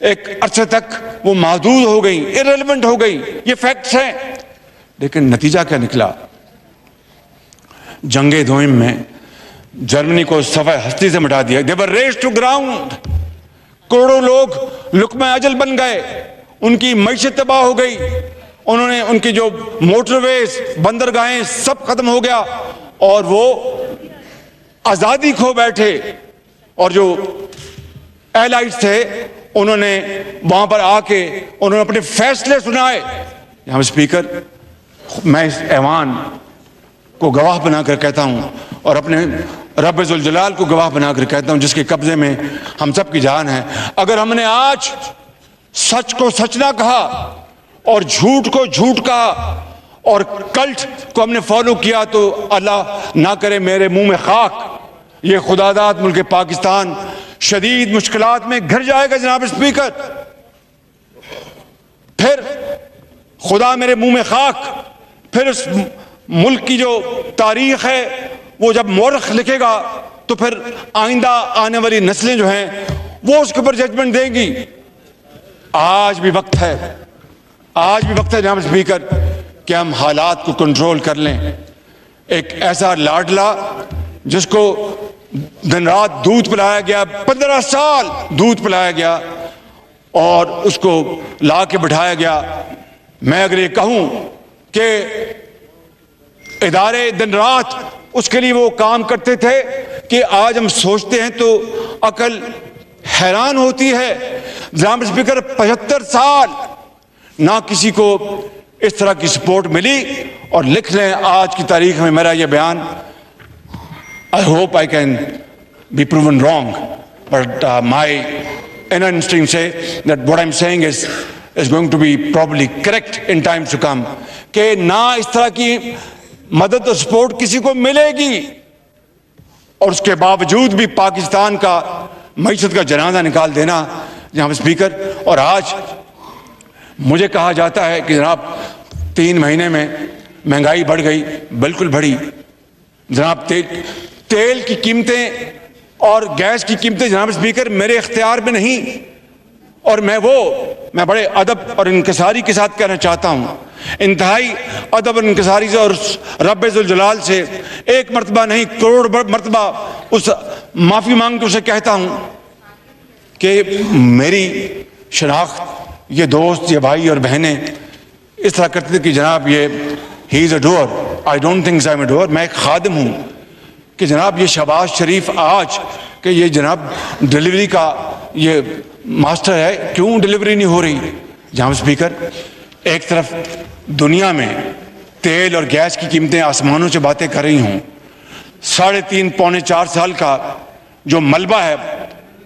ایک عرصے تک وہ محدود ہو گئیں، irrelevant ہو گئیں. یہ فیکٹس ہیں. لیکن نتیجہ کیا نکلا؟ جنگ دوئم میں جرمنی کو صفحہ ہستی سے مٹا دیا. They were razed to ground. کروڑوں لوگ لقمہ اجل بن گئے، ان کی معیشت تباہ ہو گئی، انہوں نے ان کی جو موٹر ویز، بندرگاہیں سب ختم ہو گیا، اور وہ آزادی کھو بیٹھے، اور جو ایلائٹس تھے انہوں نے وہاں پر آ کے انہوں نے اپنے فیصلے سنائے۔ یہاں اسپیکر، میں اس ایوان کو گواہ بنا کر کہتا ہوں اور اپنے رب ذوالجلال کو گواہ بنا کر کہتا ہوں جس کے قبضے میں ہم سب کی جان ہے، اگر ہم نے آج سچ کو سچ نہ کہا اور جھوٹ کو جھوٹ کہا اور کلٹ کو ہم نے فالو کیا تو اللہ نہ کرے میرے منہ میں خاک، یہ خدا داد ملک پاکستان شدید مشکلات میں گھر جائے گا جناب اسپیکر۔ پھر خدا میرے منہ میں خاک، پھر اس ملک کی جو تاریخ ہے وہ جب مورخ لکھے گا تو پھر آئندہ آنے والی نسلیں جو ہیں وہ اس کے اوپر ججمنٹ دیں گی۔ آج بھی وقت ہے، آج بھی وقت ہے جناب اسپیکر کہ ہم حالات کو کنٹرول کر لیں۔ ایک ایسا لاڈلا جس کو دن رات دودھ پلایا گیا، 15 سال دودھ پلایا گیا اور اس کو لا کے بٹھایا گیا، میں اگر یہ کہوں کہ ادارے دن رات اس کے لیے وہ کام کرتے تھے کہ آج ہم سوچتے ہیں تو عقل حیران ہوتی ہے۔ جناب اسپیکر 75 سال نہ کسی کو اس طرح کی سپورٹ ملی، اور لکھ لیں آج کی تاریخ میں میرا یہ بیان، I hope I can be proven wrong, but my inner instinct say that what I'm saying is going to be probably correct in times to come، کہ نہ اس طرح کی مدد اور سپورٹ کسی کو ملے گی، اور اس کے باوجود بھی پاکستان کا معیشت کا جنازہ نکال دینا جناب اسپیکر۔ اور آج مجھے کہا جاتا ہے کہ جناب 3 مہینے میں مہنگائی بڑھ گئی، بالکل بڑھی جناب، تیل کی قیمتیں اور گیس کی قیمتیں جناب اسپیکر میرے اختیار میں نہیں، اور میں بڑے ادب اور انکساری کے ساتھ کہنا چاہتا ہوں، انتہائی ادب اور انکساری سے اور رب ذوالجلال سے ایک مرتبہ نہیں کروڑ مرتبہ اس معافی مانگ کے اسے کہتا ہوں کہ میری شناخت یہ دوست، یہ بھائی اور بہنیں اس طرح کرتے تھے کہ جناب یہ ہی is a doer, I don't think I am a doer, میں ایک خادم ہوں، کہ جناب یہ شہباز شریف آج کہ یہ جناب ڈیلیوری کا یہ ماسٹر ہے، کیوں ڈیلیوری نہیں ہو رہی؟ جناب اسپیکر، ایک طرف دنیا میں تیل اور گیس کی قیمتیں آسمانوں سے باتیں کر رہی ہوں، 3.5 پونے 4 سال کا جو ملبہ ہے،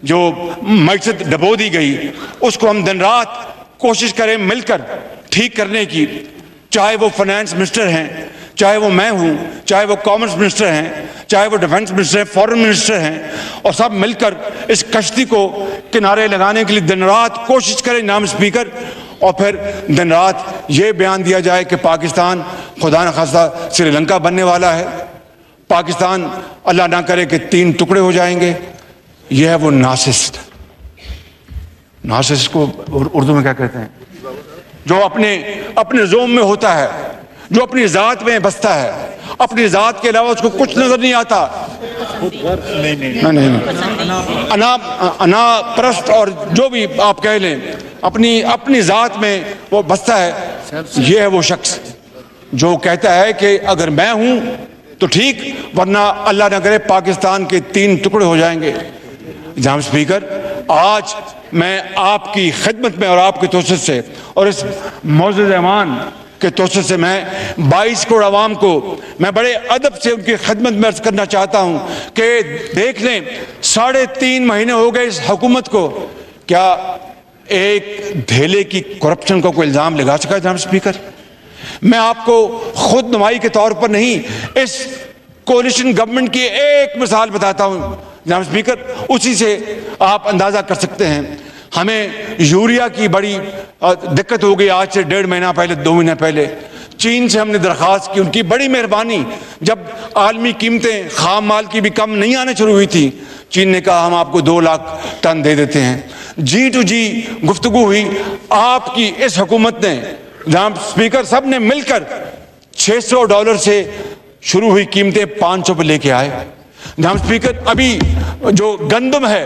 جو معیشت ڈبو دی گئی، اس کو ہم دن رات کوشش کریں مل کر ٹھیک کرنے کی، چاہے وہ فائنانس منسٹر ہیں، چاہے وہ میں ہوں، چاہے وہ کامرس منسٹر ہیں، چاہے وہ ڈیفنس منسٹر ہیں، فورن منسٹر ہیں، اور سب مل کر اس کشتی کو کنارے لگانے کے لیے دن رات کوشش کریں جناب اسپیکر، اور پھر دن رات یہ بیان دیا جائے کہ پاکستان خدا نخواستہ سری لنکا بننے والا ہے، پاکستان اللہ نہ کرے کہ 3 ٹکڑے ہو جائیں گے۔ یہ ہے وہ نارسسٹ کو اردو میں کیا کہتے ہیں، جو اپنے زوم میں ہوتا ہے، جو اپنی ذات میں بستا ہے، اپنی ذات کے علاوہ اس کو کچھ نظر نہیں آتا، انا پرست اور جو بھی آپ کہہ لیں، اپنی ذات میں وہ بستا ہے۔ یہ ہے وہ شخص جو کہتا ہے کہ اگر میں ہوں تو ٹھیک، ورنہ اللہ نہ کرے پاکستان کے 3 ٹکڑے ہو جائیں گے۔ جناب اسپیکر، آج میں آپ کی خدمت میں اور آپ کے توسط سے اور اس معزز ایوان کے توسط سے میں 22 کروڑ عوام کو میں بڑے ادب سے ان کی خدمت میں عرض کرنا چاہتا ہوں کہ دیکھ لیں 3.5 مہینے ہو گئے اس حکومت کو، کیا ایک دھیلے کی کرپشن کا کوئی الزام لگا سکا؟ جناب اسپیکر، میں آپ کو خود نمائی کے طور پر نہیں، اس کولیشن گورنمنٹ کی ایک مثال بتاتا ہوں جناب اسپیکر، اسی سے آپ اندازہ کر سکتے ہیں۔ ہمیں یوریا کی بڑی دقت ہو گئی آج سے 1.5 مہینہ پہلے، 2 مہینے پہلے چین سے ہم نے درخواست کی، ان کی بڑی مہربانی، جب عالمی قیمتیں خام مال کی بھی کم نہیں آنے شروع ہوئی تھی، چین نے کہا ہم آپ کو 2 لاکھ ٹن دے دیتے ہیں۔ G2G گفتگو ہوئی، آپ کی اس حکومت نے جناب اسپیکر سب نے مل کر $600 سے شروع ہوئی قیمتیں 500 پہ لے کے آئے۔ جناب اسپیکر، ابھی جو گندم ہے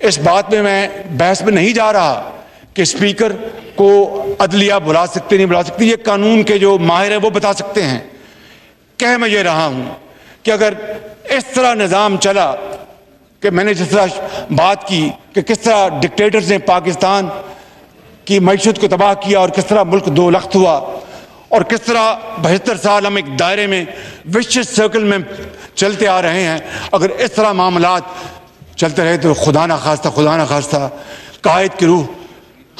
اس بات میں بحث میں نہیں جا رہا کہ اسپیکر کو عدلیہ بلا سکتے نہیں بلا سکتے، یہ قانون کے جو ماہر ہیں وہ بتا سکتے ہیں۔ کہہ میں یہ رہا ہوں کہ اگر اس طرح نظام چلا کہ میں نے جس طرح بات کی کہ کس طرح ڈکٹیٹرز نے پاکستان کی معیشت کو تباہ کیا اور کس طرح ملک دو لخت ہوا اور کس طرح 72 سال ہم ایک دائرے میں وشیس سرکل میں چلتے آ رہے ہیں، اگر اس طرح معاملات چلتے رہے تو خدا نہ خواستہ قائد کی روح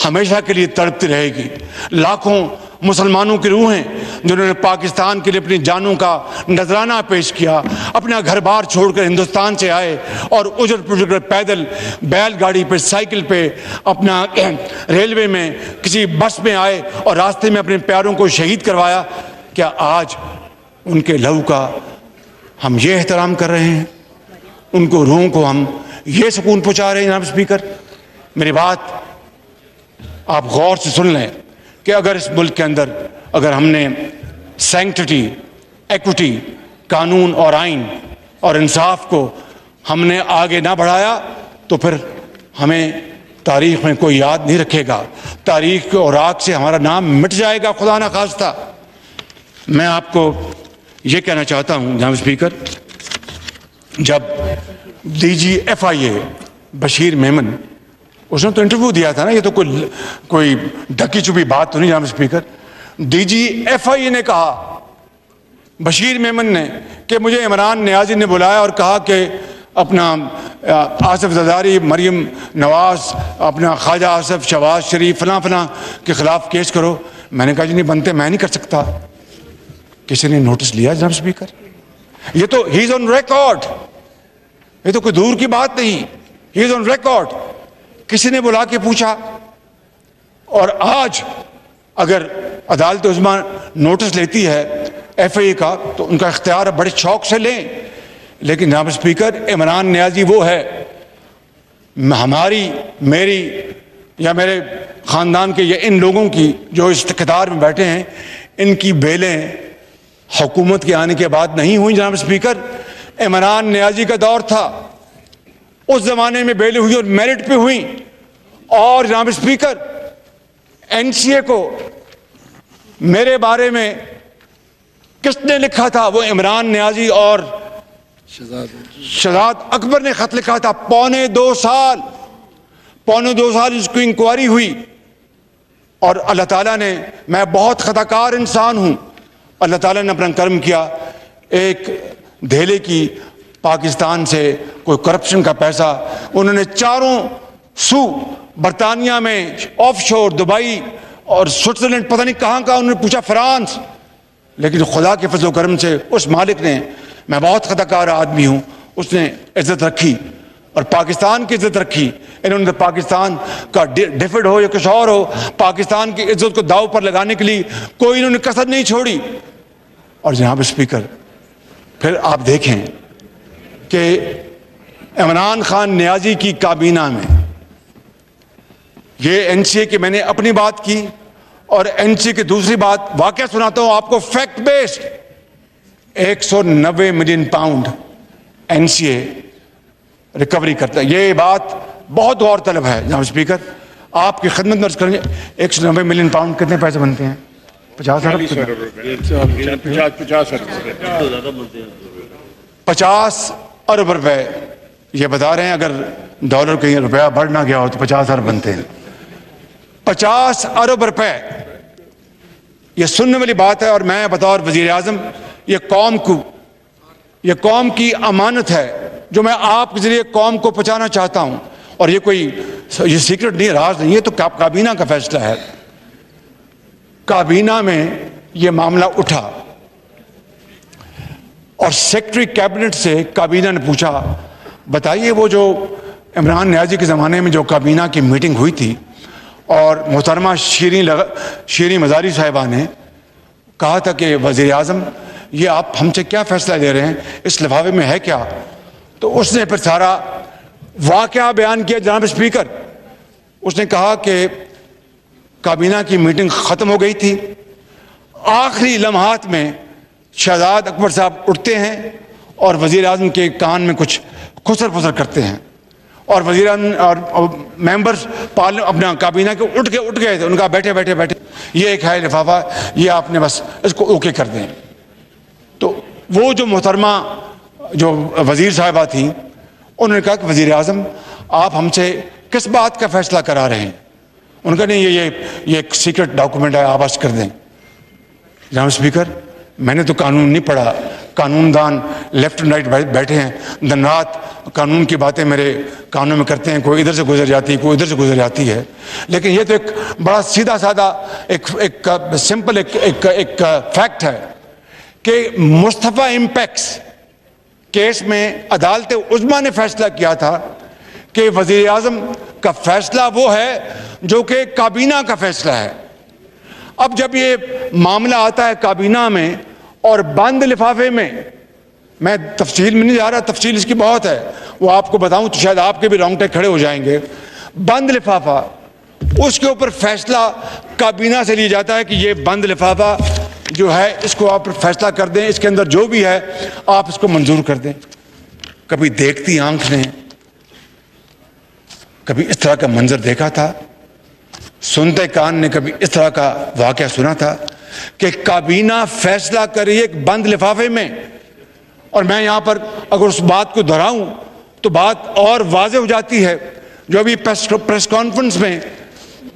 ہمیشہ کے لیے تڑپتی رہے گی۔ لاکھوں مسلمانوں کی روحیں جنہوں نے پاکستان کے لیے اپنی جانوں کا نذرانہ پیش کیا، اپنا گھر بار چھوڑ کر ہندوستان سے آئے اور اجڑ پجڑ کر پیدل، بیل گاڑی پہ، سائیکل پہ، اپنا ریلوے میں، کسی بس میں آئے اور راستے میں اپنے پیاروں کو شہید کروایا، کیا آج ان کے لہو کا ہم یہ احترام کر رہے ہیں؟ ان کو روحوں کو ہم یہ سکون پہنچا رہے ہیں؟ جناب اسپیکر، میری بات آپ غور سے سن لیں کہ اگر اس ملک کے اندر اگر ہم نے سینکٹٹی، ایکوٹی، قانون اور آئین اور انصاف کو ہم نے آگے نہ بڑھایا تو پھر ہمیں تاریخ میں کوئی یاد نہیں رکھے گا، تاریخ کے اوراق سے ہمارا نام مٹ جائے گا خدا نہ خواستہ۔ میں آپ کو یہ کہنا چاہتا ہوں جناب اسپیکر، جب ڈی جی ایف آئی اے بشیر میمن، اس نے تو انٹرویو دیا تھا نا، یہ تو کوئی ڈھکی چھپی بات تو نہیں جناب اسپیکر۔ ڈی جی ایف آئی اے نے کہا، بشیر میمن نے، کہ مجھے عمران نیازی نے بلایا اور کہا کہ اپنا آصف زرداری، مریم نواز، اپنا خواجہ آصف، شہباز شریف، فلاں فلاں کے خلاف کیس کرو۔ میں نے کہا جی نہیں بنتے، میں نہیں کر سکتا۔ کسی نے نوٹس لیا جناب اسپیکر؟ یہ تو ہی از آن ریکارڈ، یہ تو کوئی دور کی بات نہیں، ہی از آن ریکارڈ۔ کسی نے بلا کے پوچھا، اور آج اگر عدالت عظمیٰ نوٹس لیتی ہے ایف اے کا تو ان کا اختیار بڑے شوق سے لیں، لیکن جناب اسپیکر عمران نیازی وہ ہے، ہماری، میری یا میرے خاندان کے یا ان لوگوں کی جو اس اقتدار میں بیٹھے ہیں، ان کی بیلیں حکومت کے آنے کے بعد نہیں ہوئی جناب اسپیکر۔ عمران نیازی کا دور تھا، اس زمانے میں بیلیں ہوئی اور میرٹ پہ ہوئی۔ اور جناب اسپیکر، این سی اے کو میرے بارے میں کس نے لکھا تھا؟ وہ عمران نیازی اور شہزاد اکبر نے خط لکھا تھا۔ پونے دو سال اس کو انکوائری ہوئی، اور اللہ تعالیٰ نے، میں بہت خطا کار انسان ہوں، اللہ تعالیٰ نے اپنا کرم کیا، ایک دھیلے کی پاکستان سے کوئی کرپشن کا پیسہ انہوں نے چاروں سو، برطانیہ میں، آف شور، دبئی اور سوئٹزرلینڈ، پتہ نہیں کہاں انہوں نے پوچھا، فرانس، لیکن خدا کے فضل و کرم سے اس مالک نے، میں بہت خطا کار آدمی ہوں، اس نے عزت رکھی اور پاکستان کی عزت رکھی۔ انہوں نے پاکستان کا ڈیفڈ ہو یا کچھ اور ہو، پاکستان کی عزت کو داؤ پر لگانے کے لیے کوئی انہوں نے کسر نہیں چھوڑی۔ اور جناب اسپیکر، پھر آپ دیکھیں کہ عمران خان نیازی کی کابینہ میں، یہ این سی اے کی میں نے اپنی بات کی، اور این سی اے کی دوسری بات واقعہ سناتا ہوں آپ کو، fact based. 190 million pound N C A recovery کرتا ہے۔ یہ بات بہت غور طلب ہے جناب اسپیکر، آپ کی خدمت میں عرض کریں۔ 190 ملین پاؤنڈ کتنے پیسے بنتے ہیں؟ 50 ارب 50 ارب روپے یہ بتا رہے ہیں، اگر ڈالر کہیں روپیہ بڑھ نہ گیا ہو تو 50 ارب بنتے ہیں۔ 50 ارب روپے، یہ سننے والی بات ہے، اور میں بطور وزیر اعظم یہ قوم کی امانت ہے جو میں آپ کے ذریعے قوم کو پہنچانا چاہتا ہوں، اور یہ سیکرٹ نہیں، راز نہیں، یہ تو کابینہ کا فیصلہ ہے۔ کابینہ میں یہ معاملہ اٹھا اور سیکرٹری کیبنٹ سے کابینہ نے پوچھا، بتائیے وہ جو عمران نیازی کے زمانے میں جو کابینہ کی میٹنگ ہوئی تھی، اور محترمہ شیریں مزاری صاحبہ نے کہا تھا کہ وزیر اعظم یہ آپ ہم سے کیا فیصلہ لے رہے ہیں، اس لفافے میں ہے کیا؟ تو اس نے پھر سارا واقعہ بیان کیا جناب اسپیکر۔ اس نے کہا کہ کابینہ کی میٹنگ ختم ہو گئی تھی، آخری لمحات میں شہزاد اکبر صاحب اٹھتے ہیں اور وزیر اعظم کے کان میں کچھ خسر پسر کرتے ہیں، اور وزیران اور ممبرز اپنا کابینہ کے اٹھ گئے تھے. ان کا بیٹھے یہ ایک ہے لفافہ, یہ آپ نے بس اس کو اوکے کر دیں. تو وہ جو محترمہ جو وزیر صاحبہ تھیں, انہوں نے کہا کہ وزیر اعظم آپ ہم سے کس بات کا فیصلہ کرا رہے ہیں؟ ان کا نہیں, یہ ایک سیکرٹ ڈاکومنٹ ہے, آپ کر دیں. جناب اسپیکر, میں نے تو قانون نہیں پڑھا, قانون دان لیفٹ اینڈ رائٹ بیٹھے ہیں, دن رات قانون کی باتیں میرے کانوں میں کرتے ہیں, کوئی ادھر سے گزر جاتی ہے, کوئی ادھر سے گزر جاتی ہے. لیکن یہ تو ایک بڑا سیدھا سادہ ایک سمپل ایک فیکٹ ہے کہ مصطفیٰ امپیکس کیس میں عدالت عظمیٰ نے فیصلہ کیا تھا کہ وزیر اعظم کا فیصلہ وہ ہے جو کہ کابینہ کا فیصلہ ہے. اب جب یہ معاملہ آتا ہے کابینہ میں اور بند لفافے میں تفصیل میں نہیں جا رہا, تفصیل اس کی بہت ہے, وہ آپ کو بتاؤں تو شاید آپ کے بھی رونگٹے کھڑے ہو جائیں گے. بند لفافہ, اس کے اوپر فیصلہ کابینہ سے لیا جاتا ہے کہ یہ بند لفافہ جو ہے اس کو آپ فیصلہ کر دیں, اس کے اندر جو بھی ہے آپ اس کو منظور کر دیں. کبھی دیکھتی آنکھ نے کبھی اس طرح کا منظر دیکھا تھا, سنتے کان نے کبھی اس طرح کا واقعہ سنا تھا کہ کابینہ فیصلہ کرے ایک بند لفافے میں. اور میں یہاں پر اگر اس بات کو دہراؤں تو بات اور واضح ہو جاتی ہے جو ابھی پریس کانفرنس میں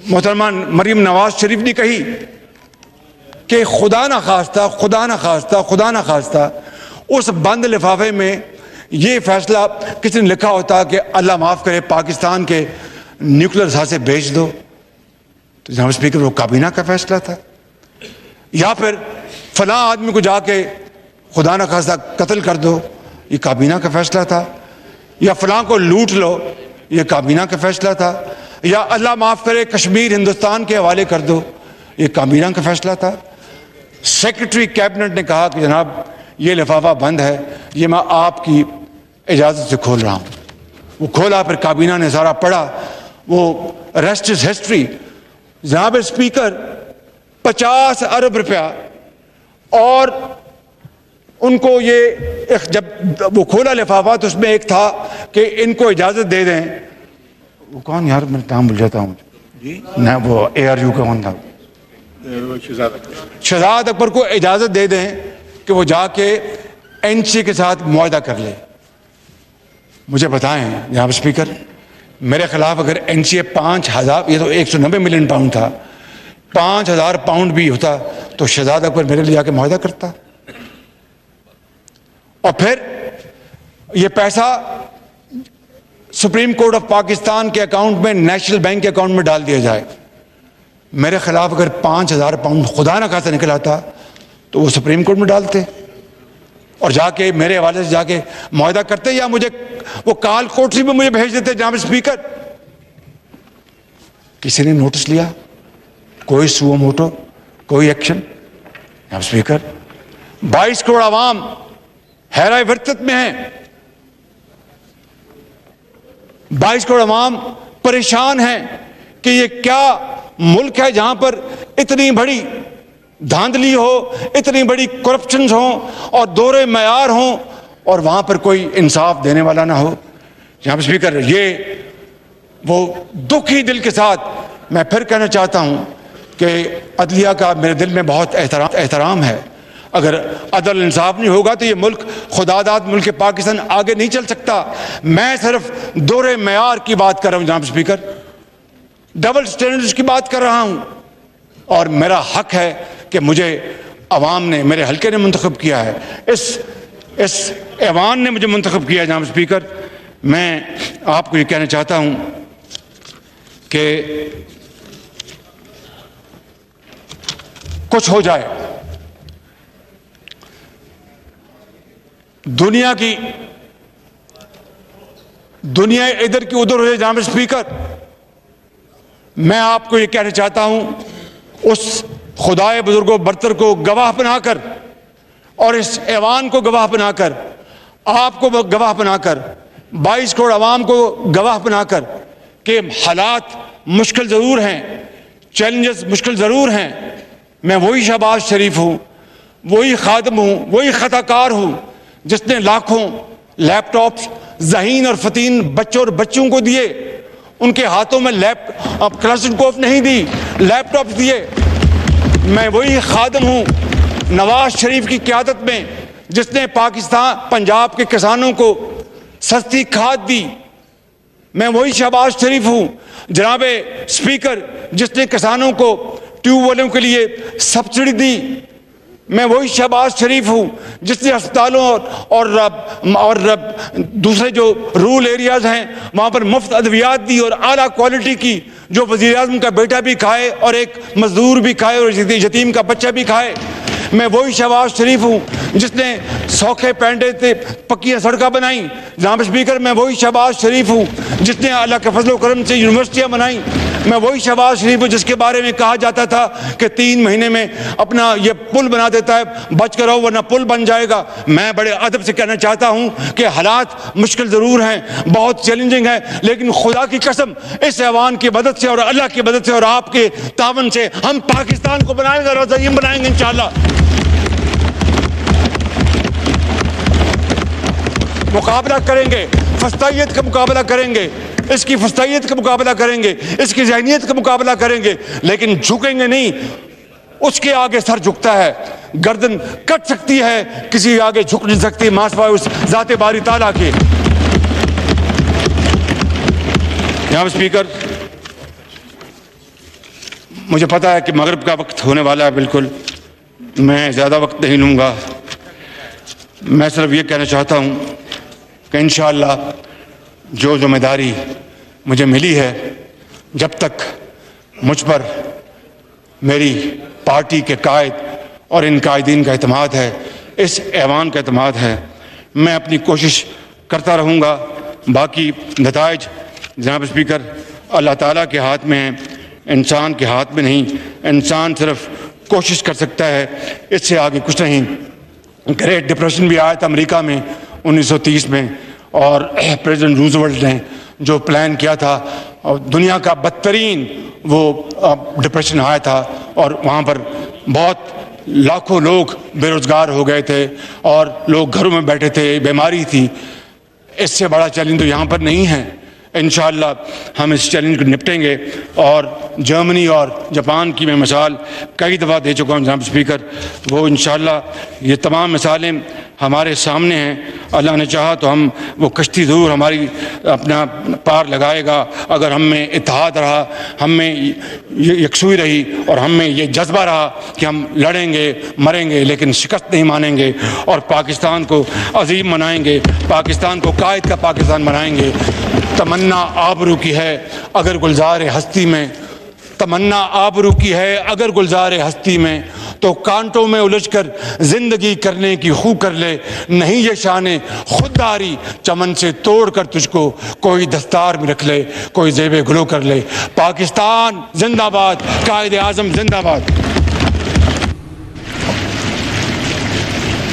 محترمہ مریم نواز شریف نے کہی کہ خدا نہ خواستہ اس بند لفافے میں یہ فیصلہ کسی نے لکھا ہوتا کہ اللہ معاف کرے پاکستان کے نیوکلیر اثاثے بیچ دو, تو جناب اسپیکر وہ کابینہ کا فیصلہ تھا. یا پھر فلاں آدمی کو جا کے خدا نہ خواستہ قتل کر دو, یہ کابینہ کا فیصلہ تھا. یا فلاں کو لوٹ لو, یہ کابینہ کا فیصلہ تھا. یا اللہ معاف کرے کشمیر ہندوستان کے حوالے کر دو, یہ کابینہ کا فیصلہ تھا. سیکرٹری کیبنٹ نے کہا کہ جناب یہ لفافہ بند ہے, یہ میں آپ کی اجازت سے کھول رہا ہوں. وہ کھولا, پھر کابینہ نے سارا پڑھا, وہ ریسٹ از ہسٹری. جناب اسپیکر 50 ارب روپیہ, اور ان کو یہ جب وہ کھولا لفافہ تو اس میں ایک تھا کہ ان کو اجازت دے دیں. وہ کون یار, میں نام بھول جاتا ہوں جی, نہ وہ ARU کا کون تھا, شہزاد اکبر کو اجازت دے دیں کہ وہ جا کے NCA کے ساتھ معاہدہ کر لے. مجھے بتائیں جناب اسپیکر, میرے خلاف اگر NCA 5,000, یہ تو 190 ملین پاؤنڈ تھا, 5,000 پاؤنڈ بھی ہوتا تو شہزاد اکبر میرے لیے جا کے معاہدہ کرتا. اور پھر یہ پیسہ سپریم کورٹ آف پاکستان کے اکاؤنٹ میں, نیشنل بینک کے اکاؤنٹ میں ڈال دیا جائے. میرے خلاف اگر 5,000 پاؤنڈ خدا نہ خواستہ نکل آتا تو وہ سپریم کورٹ میں ڈالتے اور جا کے میرے حوالے سے جا کے معاہدہ کرتے, یا مجھے وہ کال کوٹری میں مجھے بھیج دیتے. جناب اسپیکر, کسی نے نوٹس لیا, کوئی سو موٹو, کوئی ایکشن. جناب اسپیکر 22 کروڑ عوام حیرہ ورطت میں ہیں, 22 کروڑ عوام پریشان ہیں کہ یہ کیا ملک ہے جہاں پر اتنی بڑی دھاندلی ہو, اتنی بڑی کرپشنز ہوں اور دورے معیار ہوں, اور وہاں پر کوئی انصاف دینے والا نہ ہو. جناب اسپیکر, یہ وہ دکھی دل کے ساتھ میں پھر کہنا چاہتا ہوں کہ عدلیہ کا میرے دل میں بہت احترام ہے. اگر عدل انصاف نہیں ہوگا تو یہ ملک خدا داد ملک پاکستان آگے نہیں چل سکتا. میں صرف دورے معیار کی بات کر رہا ہوں جناب اسپیکر, ڈبل سٹینڈرڈز کی بات کر رہا ہوں, اور میرا حق ہے کہ مجھے عوام نے, میرے حلقے نے منتخب کیا ہے, اس ایوان نے مجھے منتخب کیا ہے. جناب اسپیکر, میں آپ کو یہ کہنا چاہتا ہوں کہ کچھ ہو جائے, دنیا ادھر کی ادھر ہو جائے. جناب اسپیکر, میں آپ کو یہ کہنا چاہتا ہوں, اس خدائے بزرگ و برتر کو گواہ بنا کر اور اس ایوان کو گواہ بنا کر, آپ کو گواہ بنا کر, 22 کروڑ عوام کو گواہ بنا کر کہ حالات مشکل ضرور ہیں, چیلنجز مشکل ضرور ہیں. میں وہی شہباز شریف ہوں, وہی خادم ہوں, وہی خطا کار ہوں جس نے لاکھوں لیپ ٹاپس ذہین اور فتین بچوں اور بچوں کو دیے. ان کے ہاتھوں میں کلاشنکوف نہیں دی, لیپ ٹاپ دیے. میں وہی خادم ہوں نواز شریف کی قیادت میں جس نے پنجاب کے کسانوں کو سستی کھاد دی. میں وہی شہباز شریف ہوں جناب اسپیکر جس نے کسانوں کو ٹیوب ویلوں کے لیے سبسڈی دی. میں وہی شہباز شریف ہوں جس نے ہسپتالوں اور دوسرے جو رورل ایریاز ہیں وہاں پر مفت ادویات دی اور اعلیٰ کوالٹی کی, جو وزیر اعظم کا بیٹا بھی کھائے اور ایک مزدور بھی کھائے اور یتیم کا بچہ بھی کھائے. میں وہی شہباز شریف ہوں جس نے سوکھے پینڈے سے پکیاں سڑکیں بنائیں. جناب اسپیکر, میں وہی شہباز شریف ہوں جس نے اللہ کے فضل و کرم سے یونیورسٹیاں بنائیں. میں وہی شہباز شریف ہوں جس کے بارے میں کہا جاتا تھا کہ 3 مہینے میں اپنا یہ پل بنا دیتا ہے, بچ کر رہو ورنہ پل بن جائے گا. میں بڑے ادب سے کہنا چاہتا ہوں کہ حالات مشکل ضرور ہیں, بہت چیلنجنگ ہیں, لیکن خدا کی قسم اس ایوان کی مدد سے اور اللہ کی مدد سے اور آپ کے تعاون سے ہم پاکستان کو بنائیں گے اور عظیم بنائیں گے انشاءاللہ. مقابلہ کریں گے, فسطائیت کا مقابلہ کریں گے, اس کی فسطائیت کا مقابلہ کریں گے, اس کی ذہنیت کا مقابلہ کریں گے, لیکن جھکیں گے نہیں. اس کے آگے سر جھکتا ہے, گردن کٹ سکتی ہے, کسی آگے جھک نہیں سکتی ماں سوائے اس ذات باری تعالیٰ کے. جناب اسپیکر, مجھے پتا ہے کہ مغرب کا وقت ہونے والا ہے, بالکل میں زیادہ وقت نہیں لوں گا. میں صرف یہ کہنا چاہتا ہوں کہ انشاءاللہ جو ذمہ داری مجھے ملی ہے, جب تک مجھ پر میری پارٹی کے قائد اور ان قائدین کا اعتماد ہے, اس ایوان کا اعتماد ہے, میں اپنی کوشش کرتا رہوں گا. باقی نتائج جناب اسپیکر اللہ تعالیٰ کے ہاتھ میں ہیں, انسان کے ہاتھ میں نہیں. انسان صرف کوشش کر سکتا ہے, اس سے آگے کچھ نہیں. گریٹ ڈپریشن بھی آیا تھا امریکہ میں 1930 میں, اور پریزیڈنٹ روزولٹ نے جو پلان کیا تھا, اور دنیا کا بدترین وہ ڈپریشن آیا تھا, اور وہاں پر بہت لاکھوں لوگ بے روزگار ہو گئے تھے اور لوگ گھروں میں بیٹھے تھے, بیماری تھی. اس سے بڑا چیلنج تو یہاں پر نہیں ہے. انشاءاللہ ہم اس چیلنج کو نپٹیں گے, اور جرمنی اور جاپان کی میں مثال کئی دفعہ دے چکا ہوں جناب اسپیکر, وہ انشاءاللہ یہ تمام مثالیں ہمارے سامنے ہیں. اللہ نے چاہا تو ہم وہ کشتی ضرور ہماری اپنا پار لگائے گا اگر ہم میں اتحاد رہا, ہم میں یکسوئی رہی, اور ہم میں یہ جذبہ رہا کہ ہم لڑیں گے مریں گے لیکن شکست نہیں مانیں گے, اور پاکستان کو عظیم بنائیں گے, پاکستان کو قائد کا پاکستان بنائیں گے. تمنا آبرو کی ہے اگر گلزار ہستی میں, تمنا آبرو کی ہے اگر گلزار ہستی میں, تو کانٹوں میں الجھ کر زندگی کرنے کی خو کر لے. نہیں یہ شان خودداری چمن سے توڑ کر تجھ کو کوئی دستار میں رکھ لے, کوئی زیب گلو کر لے. پاکستان زندہ باد, قائد اعظم زندہ باد.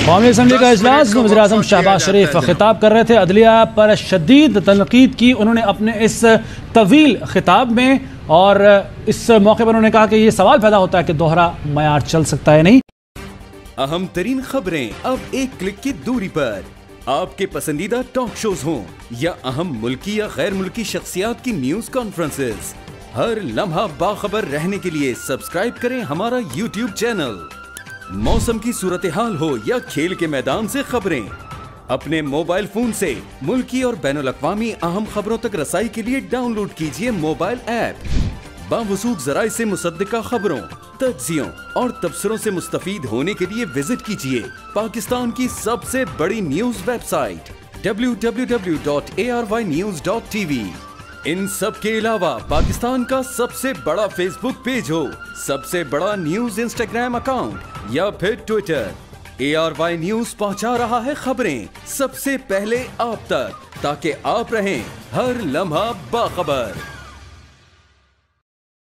قومی اسمبلی کا اجلاس میں وزیر اعظم شہباز شریف خطاب کر رہے تھے. عدلیہ پر شدید تنقید کی انہوں نے اپنے اس طویل خطاب میں, اور اس موقع پر انہوں نے کہا کہ یہ سوال پیدا ہوتا ہے کہ دوہرا معیار چل سکتا ہے نہیں. اہم ترین خبریں اب ایک کلک کی دوری پر. آپ کے پسندیدہ ٹاک شوز ہوں یا اہم ملکی یا غیر ملکی شخصیات کی نیوز کانفرنسز, ہر لمحہ باخبر رہنے کے لیے سبسکرائب کریں ہمارا یوٹیوب چینل. موسم کی صورتحال ہو یا کھیل کے میدان سے خبریں, اپنے موبائل فون سے ملکی اور بین الاقوامی اہم خبروں تک رسائی کے لیے ڈاؤن لوڈ کیجیے موبائل ایپ. باوثوق ذرائع سے مصدقہ خبروں, تجزیوں اور تبصروں سے مستفید ہونے کے لیے وزٹ کیجیے پاکستان کی سب سے بڑی نیوز ویب سائٹ www.arYnews.tv. ان سب کے علاوہ پاکستان کا سب سے بڑا فیس بک پیج ہو, سب سے بڑا نیوز انسٹاگرام اکاؤنٹ یا پھر ٹویٹر, ARY نیوز پہنچا رہا ہے خبریں سب سے پہلے آپ تک, تاکہ آپ رہیں ہر لمحہ باخبر.